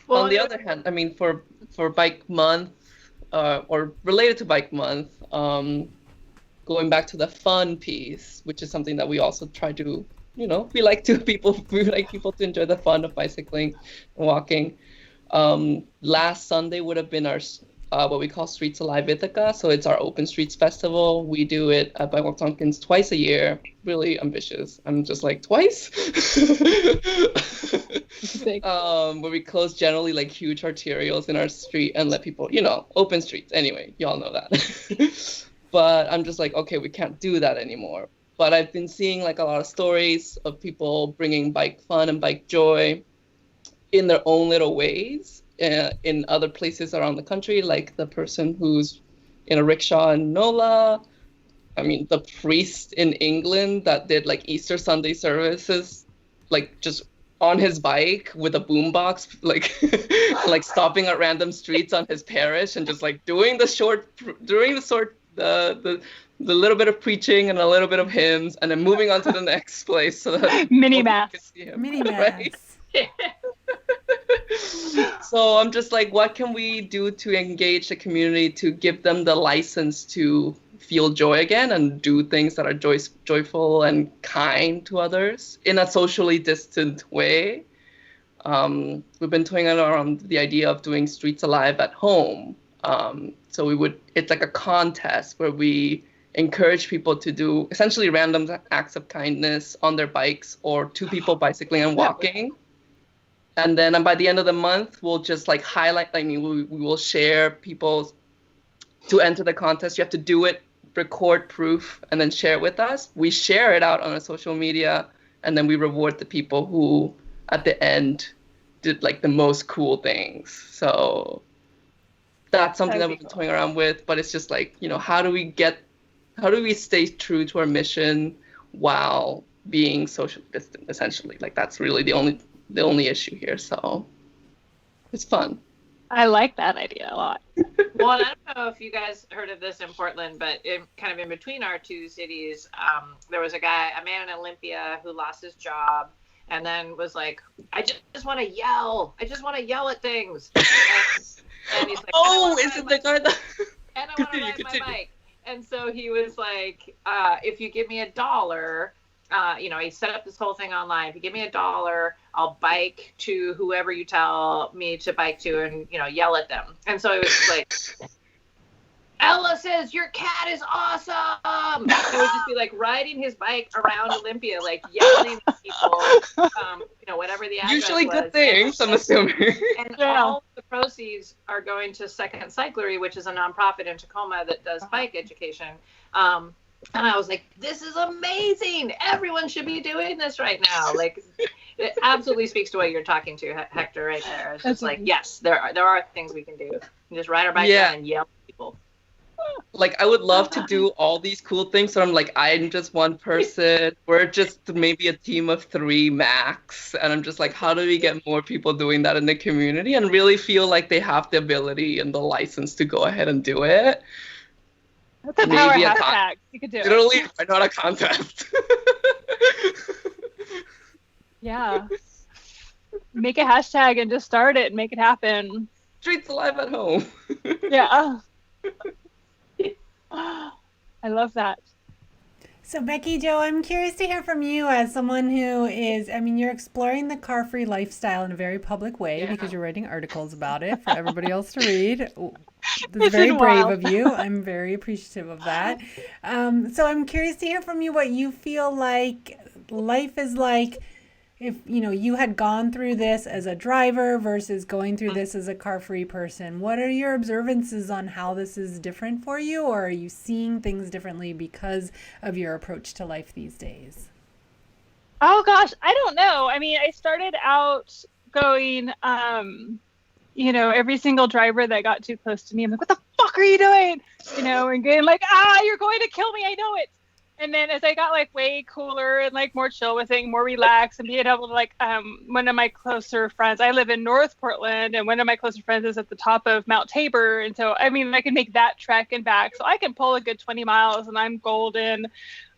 Well, on the other hand, I mean, for Bike Month, or related to Bike Month, going back to the fun piece, which is something that we also try to, we like people to enjoy the fun of bicycling and walking. Last Sunday would have been our what we call Streets Alive Ithaca. So it's our Open Streets Festival. We do it at Bikeworks Tompkins twice a year. Really ambitious. I'm just like, twice? Where we close generally like huge arterials in our street and let people, open streets. Anyway, y'all know that. But I'm just like, okay, we can't do that anymore. But I've been seeing like a lot of stories of people bringing bike fun and bike joy in their own little ways in other places around the country, like the person who's in a rickshaw in NOLA. I mean, the priest in England that did like Easter Sunday services, like just on his bike with a boombox, like like stopping at random streets on his parish and just like doing the little bit of preaching and a little bit of hymns, and then moving on to the next place so that mini mass. Right? So I'm just like, what can we do to engage the community to give them the license to feel joy again and do things that are joyful and kind to others in a socially distant way? We've been toying around the idea of doing Streets Alive at home. So it's like a contest where we encourage people to do essentially random acts of kindness on their bikes or two people bicycling and walking. And then by the end of the month, we'll just like highlight, we will share people to enter the contest. You have to do it, record proof, and then share it with us. We share it out on our social media, and then we reward the people who at the end did like the most cool things. So that's something that we've been toying around with, but it's just like, how do we stay true to our mission while being social distant, essentially? Like that's really the only issue here. So it's fun. I like that idea a lot. Well, and I don't know if you guys heard of this in Portland, but kind of in between our two cities, there was a man in Olympia who lost his job and then was like, I just want to yell. I just want to yell at things. And he's like, is it the guy that... And I want to ride my bike. And so he was like, if you give me $1, he set up this whole thing online. If you give me $1, I'll bike to whoever you tell me to bike to and, yell at them. And so it was like, Ella says your cat is awesome. It would just be like riding his bike around Olympia, like yelling at people, whatever the address usually was. good things, I'm assuming. And all the proceeds are going to Second Cyclery, which is a nonprofit in Tacoma that does bike education. And I was like, this is amazing. Everyone should be doing this right now. Like, it absolutely speaks to what you're talking to, Hector, right there. It's just like, yes, there are things we can do. We just ride our bike down and yell at people. Like, I would love to do all these cool things. So I'm like, I'm just one person. We're just maybe a team of 3 max. And I'm just like, how do we get more people doing that in the community and really feel like they have the ability and the license to go ahead and do it? That's a power hashtag. You could do it. Literally, not a contest. Yeah. Make a hashtag and just start it and make it happen. Streets Alive at home. Yeah. I love that. So Becky Jo, I'm curious to hear from you as someone who is, you're exploring the car-free lifestyle in a very public way because you're writing articles about it for everybody else to read. That's very brave of you. I'm very appreciative of that. So I'm curious to hear from you what you feel like life is like if, you had gone through this as a driver versus going through this as a car-free person. What are your observances on how this is different for you, or are you seeing things differently because of your approach to life these days? Oh gosh, I don't know. I started out going, every single driver that got too close to me, I'm like, what the fuck are you doing? And getting like, you're going to kill me. I know it. And then as I got like way cooler and like more chill with it, more relaxed, and being able to like one of my closer friends, I live in North Portland, and one of my closer friends is at the top of Mount Tabor, and so I mean I can make that trek and back, so I can pull a good 20 miles and I'm golden.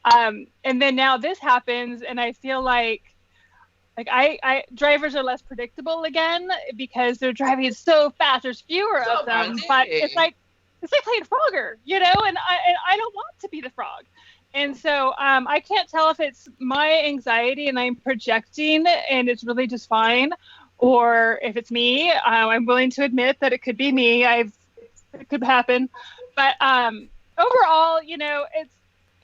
And then now this happens, and I feel like I drivers are less predictable again because they're driving so fast. There's fewer of them, but it's like playing Frogger, you know, and I don't want to be the frog. And so I can't tell if it's my anxiety and I'm projecting and it's really just fine, or if it's me. I'm willing to admit that it could be me. It could happen. But overall, you know,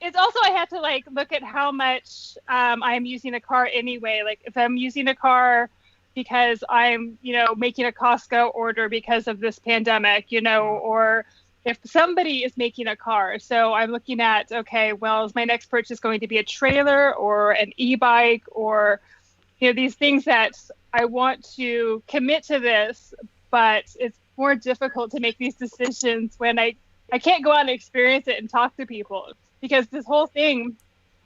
it's also I have to like look at how much I'm using a car anyway. Like if I'm using a car because I'm, you know, making a Costco order because of this pandemic, you know, or if somebody is making a car. So I'm looking at, okay, well, is my next purchase going to be a trailer or an e-bike, or, you know, these things that I want to commit to this, but it's more difficult to make these decisions when I can't go out and experience it and talk to people, because this whole thing,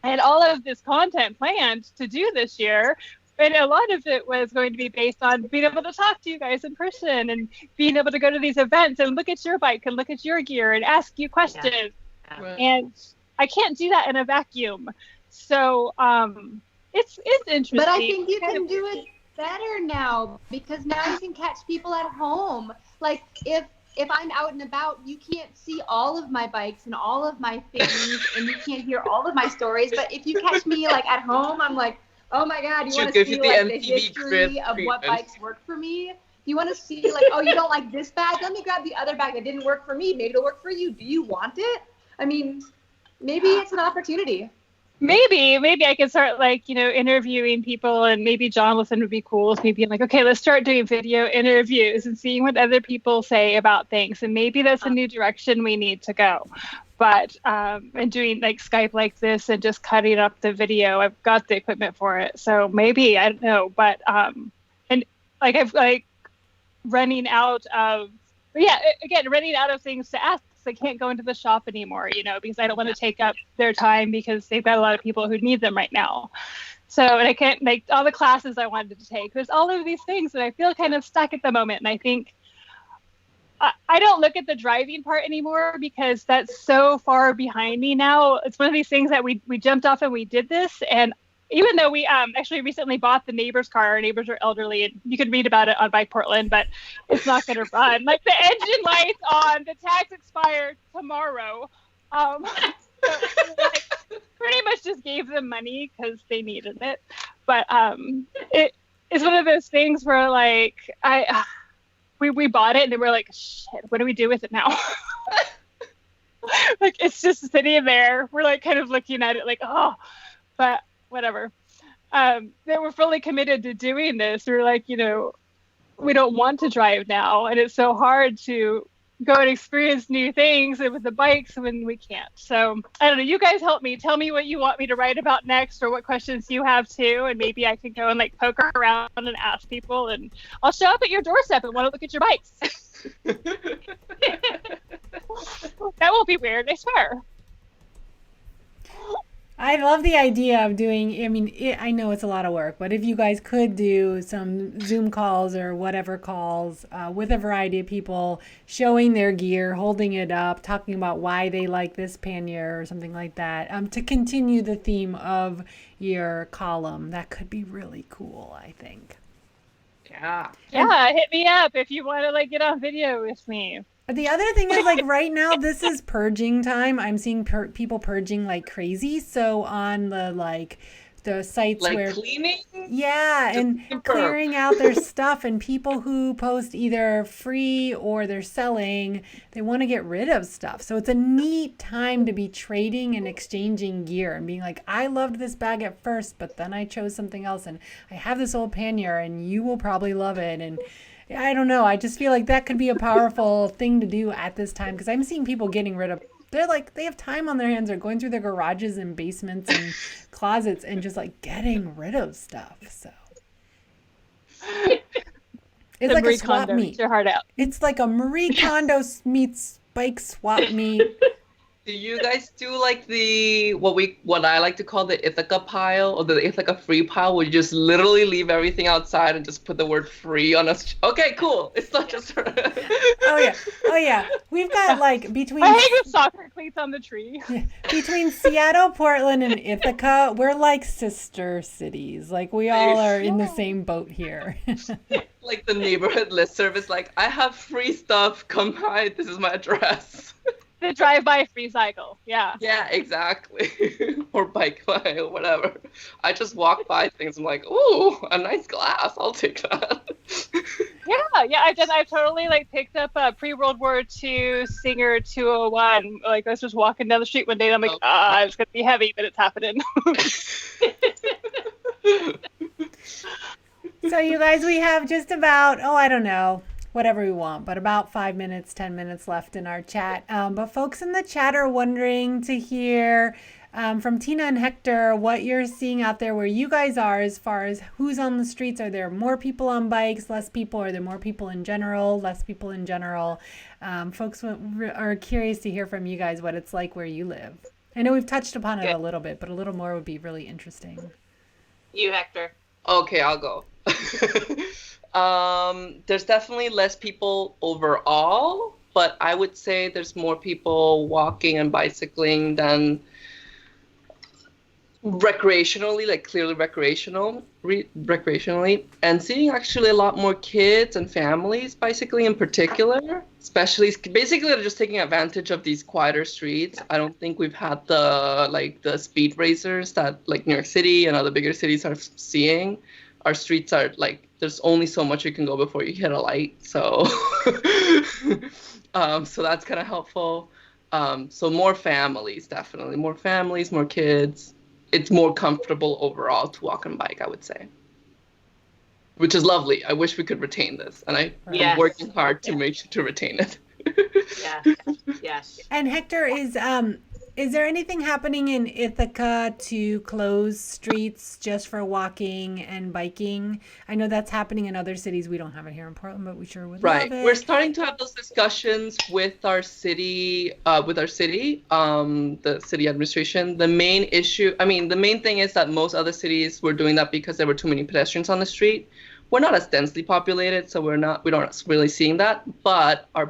I had all of this content planned to do this year. And a lot of it was going to be based on being able to talk to you guys in person and being able to go to these events and look at your bike and look at your gear and ask you questions. Yeah. And I can't do that in a vacuum. So it's interesting. But I think you can do it better now, because now you can catch people at home. Like if I'm out and about, you can't see all of my bikes and all of my things, and you can't hear all of my stories. But if you catch me like at home, I'm like, oh my God, you want to see like the history of what bikes work for me? You want to see like, oh, you don't like this bag? Let me grab the other bag that didn't work for me. Maybe it'll work for you. Do you want it? I mean, maybe it's an opportunity. Maybe I could start like, you know, interviewing people, and maybe Jonathan would be cool with me being like, okay, let's start doing video interviews and seeing what other people say about things. And maybe that's a new direction we need to go. But and doing like Skype like this and just cutting up the video, I've got the equipment for it. So maybe, I don't know, but and like I've like running out of things to ask. I can't go into the shop anymore, you know, because I don't want to take up their time, because they've got a lot of people who need them right now. So, and I can't make all the classes I wanted to take. There's all of these things that I feel kind of stuck at the moment. And I think I don't look at the driving part anymore, because that's so far behind me now. It's one of these things that we jumped off and we did this. And even though we actually recently bought the neighbor's car, our neighbors are elderly, and you can read about it on Bike Portland, but it's not going to run. Like the engine light's on, the tags expire tomorrow. So like, pretty much just gave them money because they needed it. But it is one of those things where like we bought it and then we're like, shit, what do we do with it now? Like it's just sitting there. We're like kind of looking at it like, oh, but whatever. They were fully committed to doing this. We're like, you know, we don't want to drive now, and it's so hard to go and experience new things with the bikes when we can't. So I don't know, you guys help me. Tell me what you want me to write about next, or what questions you have too, and maybe I can go and like poke around and ask people, and I'll show up at your doorstep and want to look at your bikes. That won't be weird, I swear. I love the idea of doing, I mean, I know it's a lot of work, but if you guys could do some Zoom calls or whatever calls with a variety of people, showing their gear, holding it up, talking about why they like this pannier or something like that, to continue the theme of your column, that could be really cool, I think. Yeah. Yeah, hit me up if you want to like get on video with me. The other thing is, like, right now, this is purging time. I'm seeing people purging like crazy. So on the sites Like where cleaning? yeah, and clearing out their stuff, and people who post either free or they're selling, they want to get rid of stuff. So it's a neat time to be trading and exchanging gear and being like, I loved this bag at first, but then I chose something else, and I have this old pannier and you will probably love it. And I don't know. I just feel like that could be a powerful thing to do at this time, because I'm seeing people getting rid of, they're like, they have time on their hands. They're going through their garages and basements and closets and just like getting rid of stuff. So it's like a swap meet. Your heart out. It's like a Marie Kondo meets bike swap meet. Do you guys do like what I like to call the Ithaca pile or the Ithaca free pile, where you just literally leave everything outside and just put the word free on us? Okay, cool. It's not just. Oh yeah. We've got like between I hang with soccer cleats on the tree. between Seattle, Portland, and Ithaca, we're like sister cities. Like we all are in the same boat here. Like the neighborhood listserv is like, I have free stuff. Come by. This is my address. The drive-by free cycle. Yeah. Yeah, exactly. Or bike by or whatever. I just walk by things. I'm like, ooh, a nice glass. I'll take that. Yeah. I totally like picked up a pre-World War II Singer 201. Like I was just walking down the street one day and I'm like, it's gonna be heavy, but it's happening. So you guys, we have just about, I don't know, whatever we want, but about 5 minutes, 10 minutes left in our chat. But folks in the chat are wondering to hear from Tina and Hector what you're seeing out there where you guys are as far as who's on the streets. Are there more people on bikes, less people? Are there more people in general, less people in general? Folks are curious to hear from you guys what it's like where you live. I know we've touched upon it a little bit, but a little more would be really interesting. You, Hector. Okay, I'll go. There's definitely less people overall, but I would say there's more people walking and bicycling than recreationally, like clearly recreationally, and seeing actually a lot more kids and families bicycling in particular, especially basically they're just taking advantage of these quieter streets. I don't think we've had the speed racers that like New York City and other bigger cities are seeing. Our streets are like, there's only so much you can go before you hit a light, so so that's kind of helpful. So more families, definitely more families, more kids. It's more comfortable overall to walk and bike, I would say, which is lovely. I wish we could retain this, and I'm working hard to make sure to retain it. Yes. And Hector, is there anything happening in Ithaca to close streets just for walking and biking? I know that's happening in other cities. We don't have it here in Portland, but we sure would love it. We're starting to have those discussions with our city, the city administration. The main thing is that most other cities were doing that because there were too many pedestrians on the street. We're not as densely populated, so we don't really seeing that. But our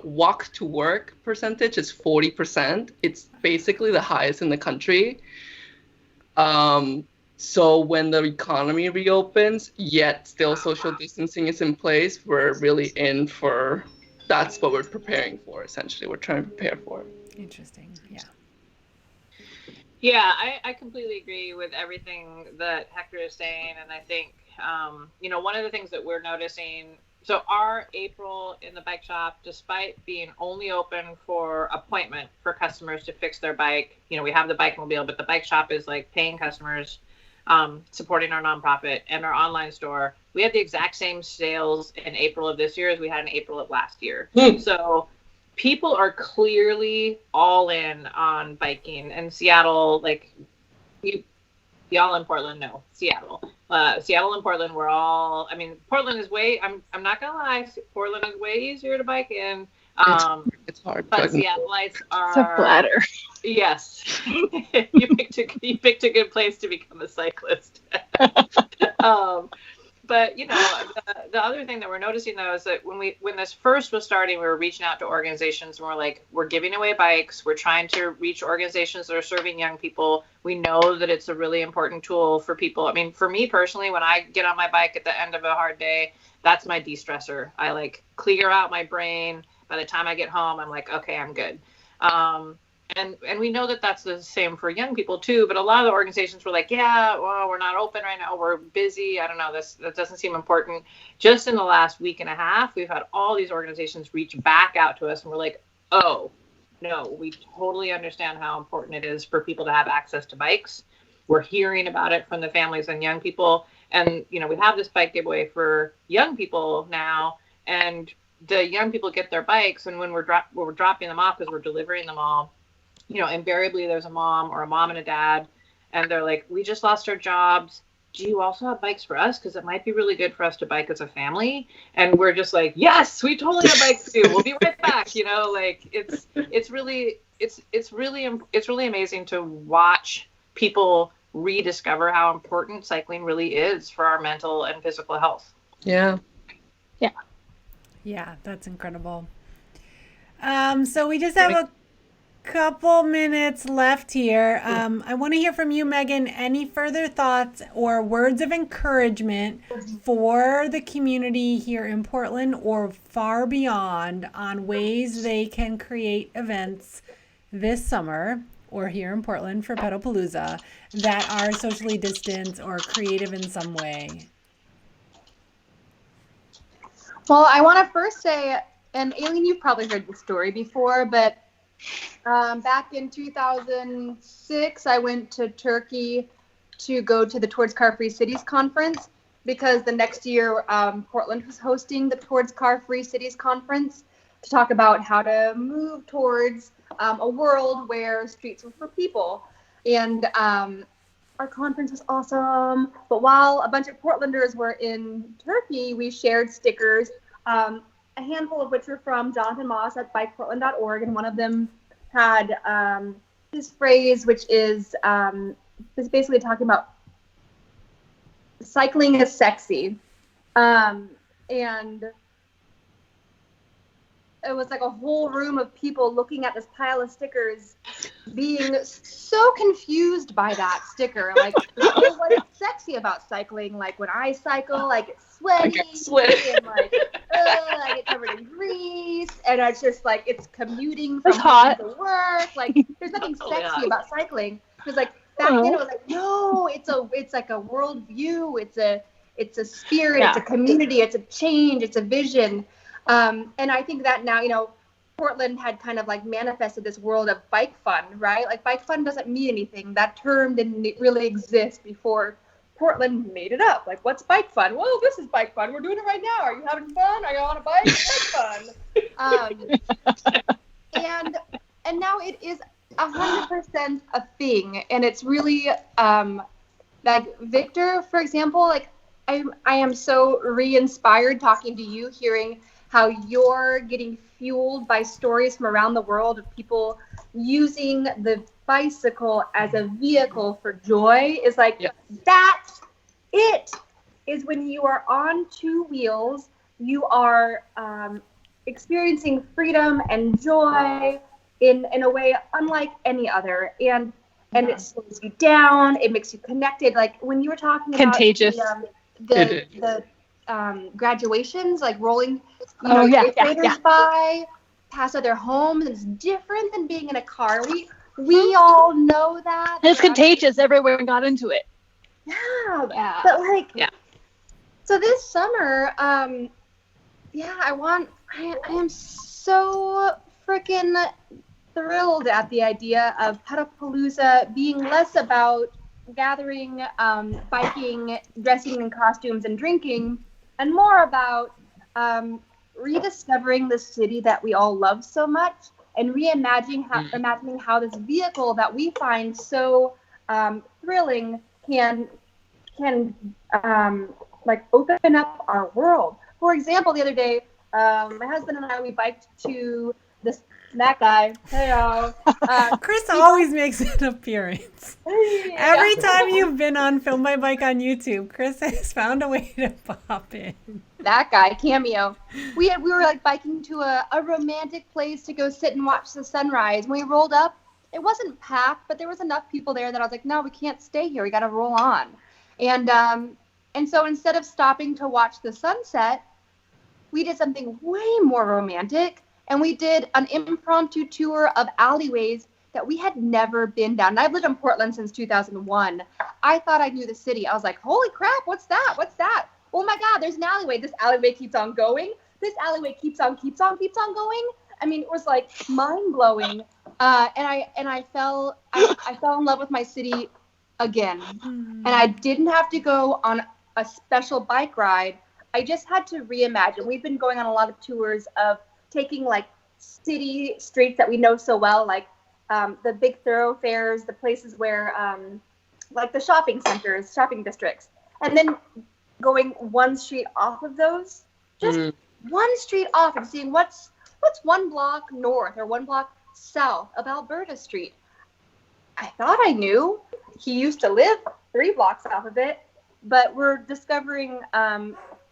walk to work percentage is 40%. It's basically the highest in the country. So when the economy reopens, yet still social distancing is in place, we're really in for, that's what we're preparing for, essentially. We're trying to prepare for it. Interesting, yeah. Yeah, I completely agree with everything that Hector is saying. And I think, one of the things that we're noticing, so our April in the bike shop, despite being only open for appointment for customers to fix their bike, we have the bike mobile, but the bike shop is like paying customers, supporting our nonprofit and our online store. We had the exact same sales in April of this year as we had in April of last year. So people are clearly all in on biking. And Seattle, like y'all in Portland know Seattle. Seattle and Portland, Portland is I'm not gonna lie, Portland is way easier to bike in. It's hard. But Seattleites are. It's a flatter. Yes. You picked a good place to become a cyclist. But the other thing that we're noticing though is that when this first was starting, we were reaching out to organizations and we're like, we're giving away bikes. We're trying to reach organizations that are serving young people. We know that it's a really important tool for people. I mean, for me personally, when I get on my bike at the end of a hard day, that's my de-stressor. I like clear out my brain. By the time I get home, I'm like, okay, I'm good. And we know that that's the same for young people too, but a lot of the organizations were like, we're not open right now. We're busy. I don't know. That doesn't seem important. Just in the last week and a half, we've had all these organizations reach back out to us and we're like, oh, no, we totally understand how important it is for people to have access to bikes. We're hearing about it from the families and young people. And, we have this bike giveaway for young people now, and the young people get their bikes. And when we're dropping them off, because we're delivering them all, invariably there's a mom or a mom and a dad, and they're like, we just lost our jobs. do you also have bikes for us? Because it might be really good for us to bike as a family. And we're just like, yes, we totally have bikes too. We'll be right back. You know, like it's really amazing to watch people rediscover how important cycling really is for our mental and physical health. Yeah. Yeah, that's incredible. So we just have a couple minutes left here. I want to hear from you, Meghan. Any further thoughts or words of encouragement for the community here in Portland or far beyond on ways they can create events this summer or here in Portland for Pedalpalooza that are socially distanced or creative in some way? Well, I want to first say, and Aileen, you've probably heard the story before, but back in 2006, I went to Turkey to go to the Towards Carfree Cities Conference because the next year Portland was hosting the Towards Carfree Cities Conference to talk about how to move towards a world where streets were for people. And our conference was awesome. But while a bunch of Portlanders were in Turkey, we shared stickers, a handful of which were from Jonathan Moss at bikeportland.org. And one of them had this phrase, which is basically talking about cycling is sexy. And it was like a whole room of people looking at this pile of stickers, being so confused by that sticker. Like, what is sexy about cycling? Like, when I cycle, I get sweaty, and like, I get covered in grease, and it's just like, it's commuting from home to work. Like, there's nothing sexy about cycling. Because like back then, it was like, no, it's like a worldview. It's a spirit. It's a community. It's a change. It's a vision. And I think that now, you know, Portland had kind of like manifested this world of bike fun, right? Like bike fun doesn't mean anything. That term didn't really exist before Portland made it up. Like, what's bike fun? Well, this is bike fun. We're doing it right now. Are you having fun? Are you on a bike? It's fun. And now it is 100% a thing. And it's really, like Victor, for example, like I am so re-inspired talking to you, hearing how you're getting fueled by stories from around the world of people using the bicycle as a vehicle for joy. Is like, that's it, is when you are on two wheels, you are experiencing freedom and joy in a way unlike any other. And it slows you down, it makes you connected. Like when you were talking about contagious. The graduations, like rolling graders by past other homes, it's different than being in a car. We all know that. It's contagious. Everyone got into it. Yeah. But like, so this summer, I am so freaking thrilled at the idea of Pedalpalooza being less about gathering, biking, dressing in costumes and drinking, and more about rediscovering the city that we all love so much and imagining how this vehicle that we find so thrilling can like open up our world. For example, the other day, my husband and I, we biked to that guy. Hey, Chris always makes an appearance. Every time you've been on Film My Bike on YouTube, Chris has found a way to pop in. That guy, cameo. We were like biking to a romantic place to go sit and watch the sunrise. When we rolled up, it wasn't packed, but there was enough people there that I was like, no, we can't stay here. We got to roll on. And so instead of stopping to watch the sunset, we did something way more romantic. And we did an impromptu tour of alleyways that we had never been down. And I've lived in Portland since 2001. I thought I knew the city. I was like, holy crap, what's that? What's that? Oh my God, there's an alleyway. This alleyway keeps on going. This alleyway keeps on going. I mean, it was like mind blowing. And I fell in love with my city again. And I didn't have to go on a special bike ride. I just had to reimagine. We've been going on a lot of tours of taking like city streets that we know so well, like the big thoroughfares, the places where like the shopping centers, shopping districts, and then going one street off of those, just one street off, and seeing what's one block north or one block south of Alberta Street. I thought I knew. He used to live 3 blocks off of it, but we're discovering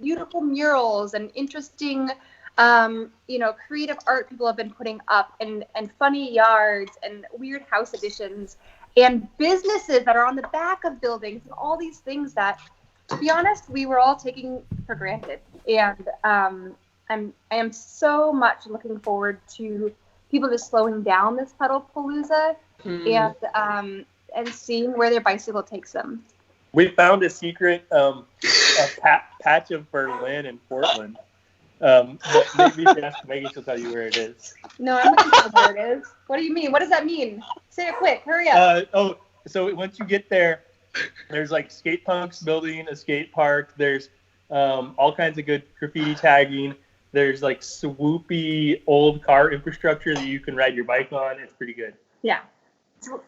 beautiful murals and interesting, creative art people have been putting up, and funny yards and weird house additions and businesses that are on the back of buildings and all these things that, to be honest, we were all taking for granted. And I am so much looking forward to people just slowing down this Pedalpalooza and seeing where their bicycle takes them. We found a secret patch of Berlin in Portland. Maybe you can ask Meghan, she'll tell you where it is. No, I'm not sure where it is. What do you mean? What does that mean? Say it quick. Hurry up. So once you get there, there's like skate punks building a skate park. There's all kinds of good graffiti tagging. There's like swoopy old car infrastructure that you can ride your bike on. It's pretty good. Yeah.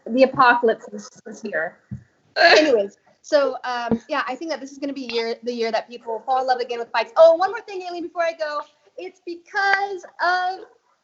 The apocalypse is here. Anyways. So, I think that this is going to be the year that people fall in love again with bikes. Oh, one more thing, Aileen, before I go. It's because of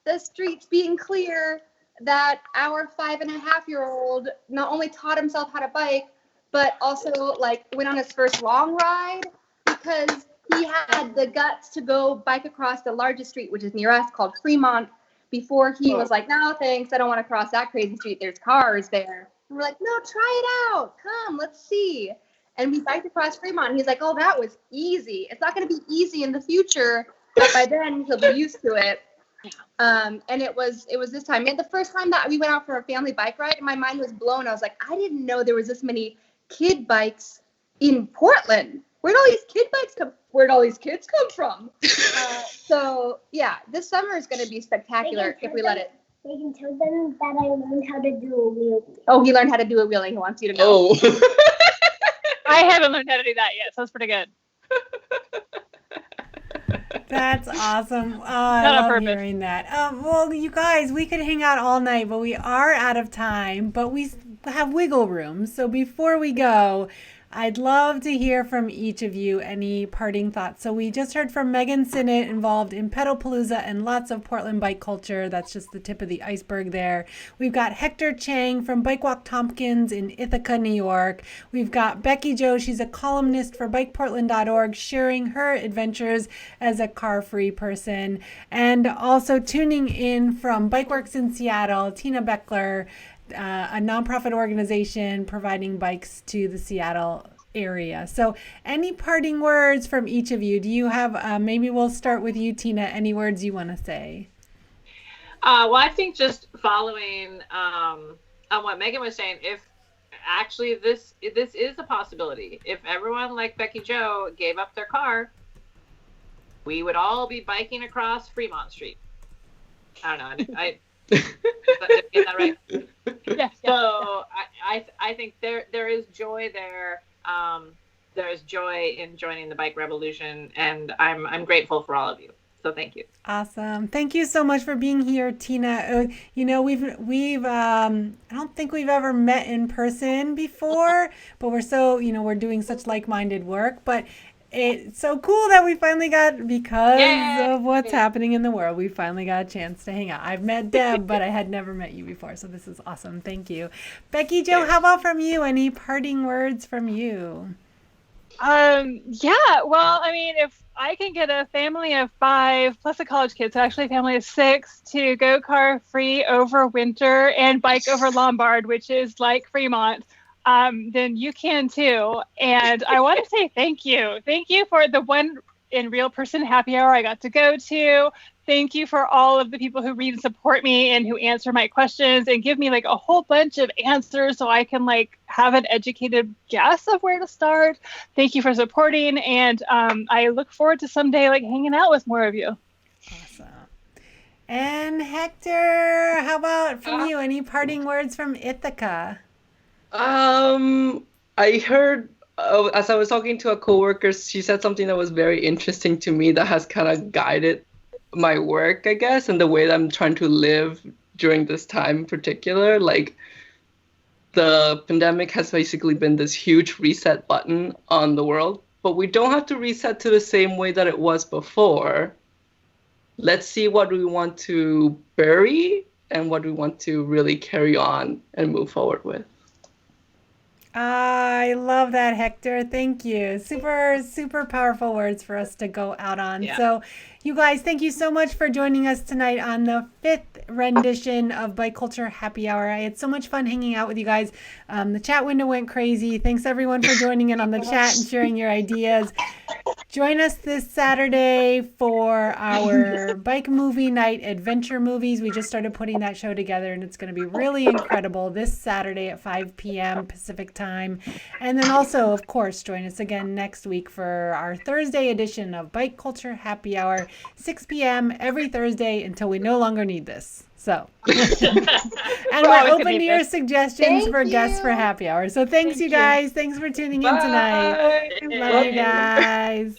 the streets being clear that our 5.5-year-old not only taught himself how to bike, but also, went on his first long ride because he had the guts to go bike across the largest street, which is near us, called Fremont, before he was like, no, thanks, I don't want to cross that crazy street. There's cars there. And we're like, no, try it out. Come, let's see. And we biked across Fremont. And he's like, oh, that was easy. It's not going to be easy in the future, but by then he'll be used to it. And it was this time. And the first time that we went out for a family bike ride, my mind was blown. I was like, I didn't know there was this many kid bikes in Portland. Where'd all these kids come from? So yeah, this summer is going to be spectacular if we let it. They can tell them that I learned how to do a wheelie. Oh, he learned how to do a wheelie. He wants you to know. Oh. I haven't learned how to do that yet, so it's pretty good. That's awesome. I love hearing that. Well, you guys, we could hang out all night, but we are out of time. But we have wiggle room. So before we go, I'd love to hear from each of you any parting thoughts. So we just heard from Meghan Sinnott, involved in Pedalpalooza and lots of Portland bike culture. That's just the tip of the iceberg there. We've got Hector Chang from Bikewalk Tompkins in Ithaca, New York. We've got Becky Jo. She's a columnist for bikeportland.org, sharing her adventures as a car-free person. And also tuning in from Bikeworks in Seattle, Tina Bechler, a nonprofit organization providing bikes to the Seattle area. So any parting words from each of you? Do you have, maybe we'll start with you, Tina, any words you want to say? Well, I think just following on what Meghan was saying, if actually this is a possibility, if everyone like Becky Jo gave up their car, we would all be biking across Fremont Street. I don't know. Is that right? Yeah. So I think there is joy there. There is joy in joining the bike revolution, and I'm grateful for all of you. So thank you. Awesome. Thank you so much for being here, Tina. We've I don't think we've ever met in person before, but we're so, we're doing such like-minded work, but it's so cool that we finally got, because of what's happening in the world, we finally got a chance to hang out. I've met Deb, but I had never met you before, so this is awesome. Thank you. Becky Jo, how about from you? Any parting words from you? Yeah, well, I mean, if I can get a family of 5 plus a college kid, so actually a family of 6, to go car free over winter and bike over Lombard, which is like Fremont, then you can too. And I want to say thank you. Thank you for the one in real person happy hour I got to go to. Thank you for all of the people who read and support me and who answer my questions and give me like a whole bunch of answers so I can like have an educated guess of where to start. Thank you for supporting. And I look forward to someday like hanging out with more of you. Awesome. And Hector, how about from you? Any parting words from Ithaca? I heard, as I was talking to a coworker, she said something that was very interesting to me that has kind of guided my work, I guess, and the way that I'm trying to live during this time in particular. Like, the pandemic has basically been this huge reset button on the world, but we don't have to reset to the same way that it was before. Let's see what we want to bury and what we want to really carry on and move forward with. I love that, Hector. Thank you. Super, super powerful words for us to go out on. Yeah. So, you guys, thank you so much for joining us tonight on the 5th rendition of Bike Culture Happy Hour. I had so much fun hanging out with you guys. The chat window went crazy. Thanks, everyone, for joining in on the chat and sharing your ideas. Join us this Saturday for our bike movie night, adventure movies. We just started putting that show together, and it's going to be really incredible this Saturday at 5 p.m. Pacific time. And then also, of course, join us again next week for our Thursday edition of Bike Culture Happy Hour, 6 p.m. every Thursday until we no longer need this. So, and we're open to your suggestions for guests for happy hour. So thanks, you guys. Thanks for tuning in tonight. Bye. Love you guys.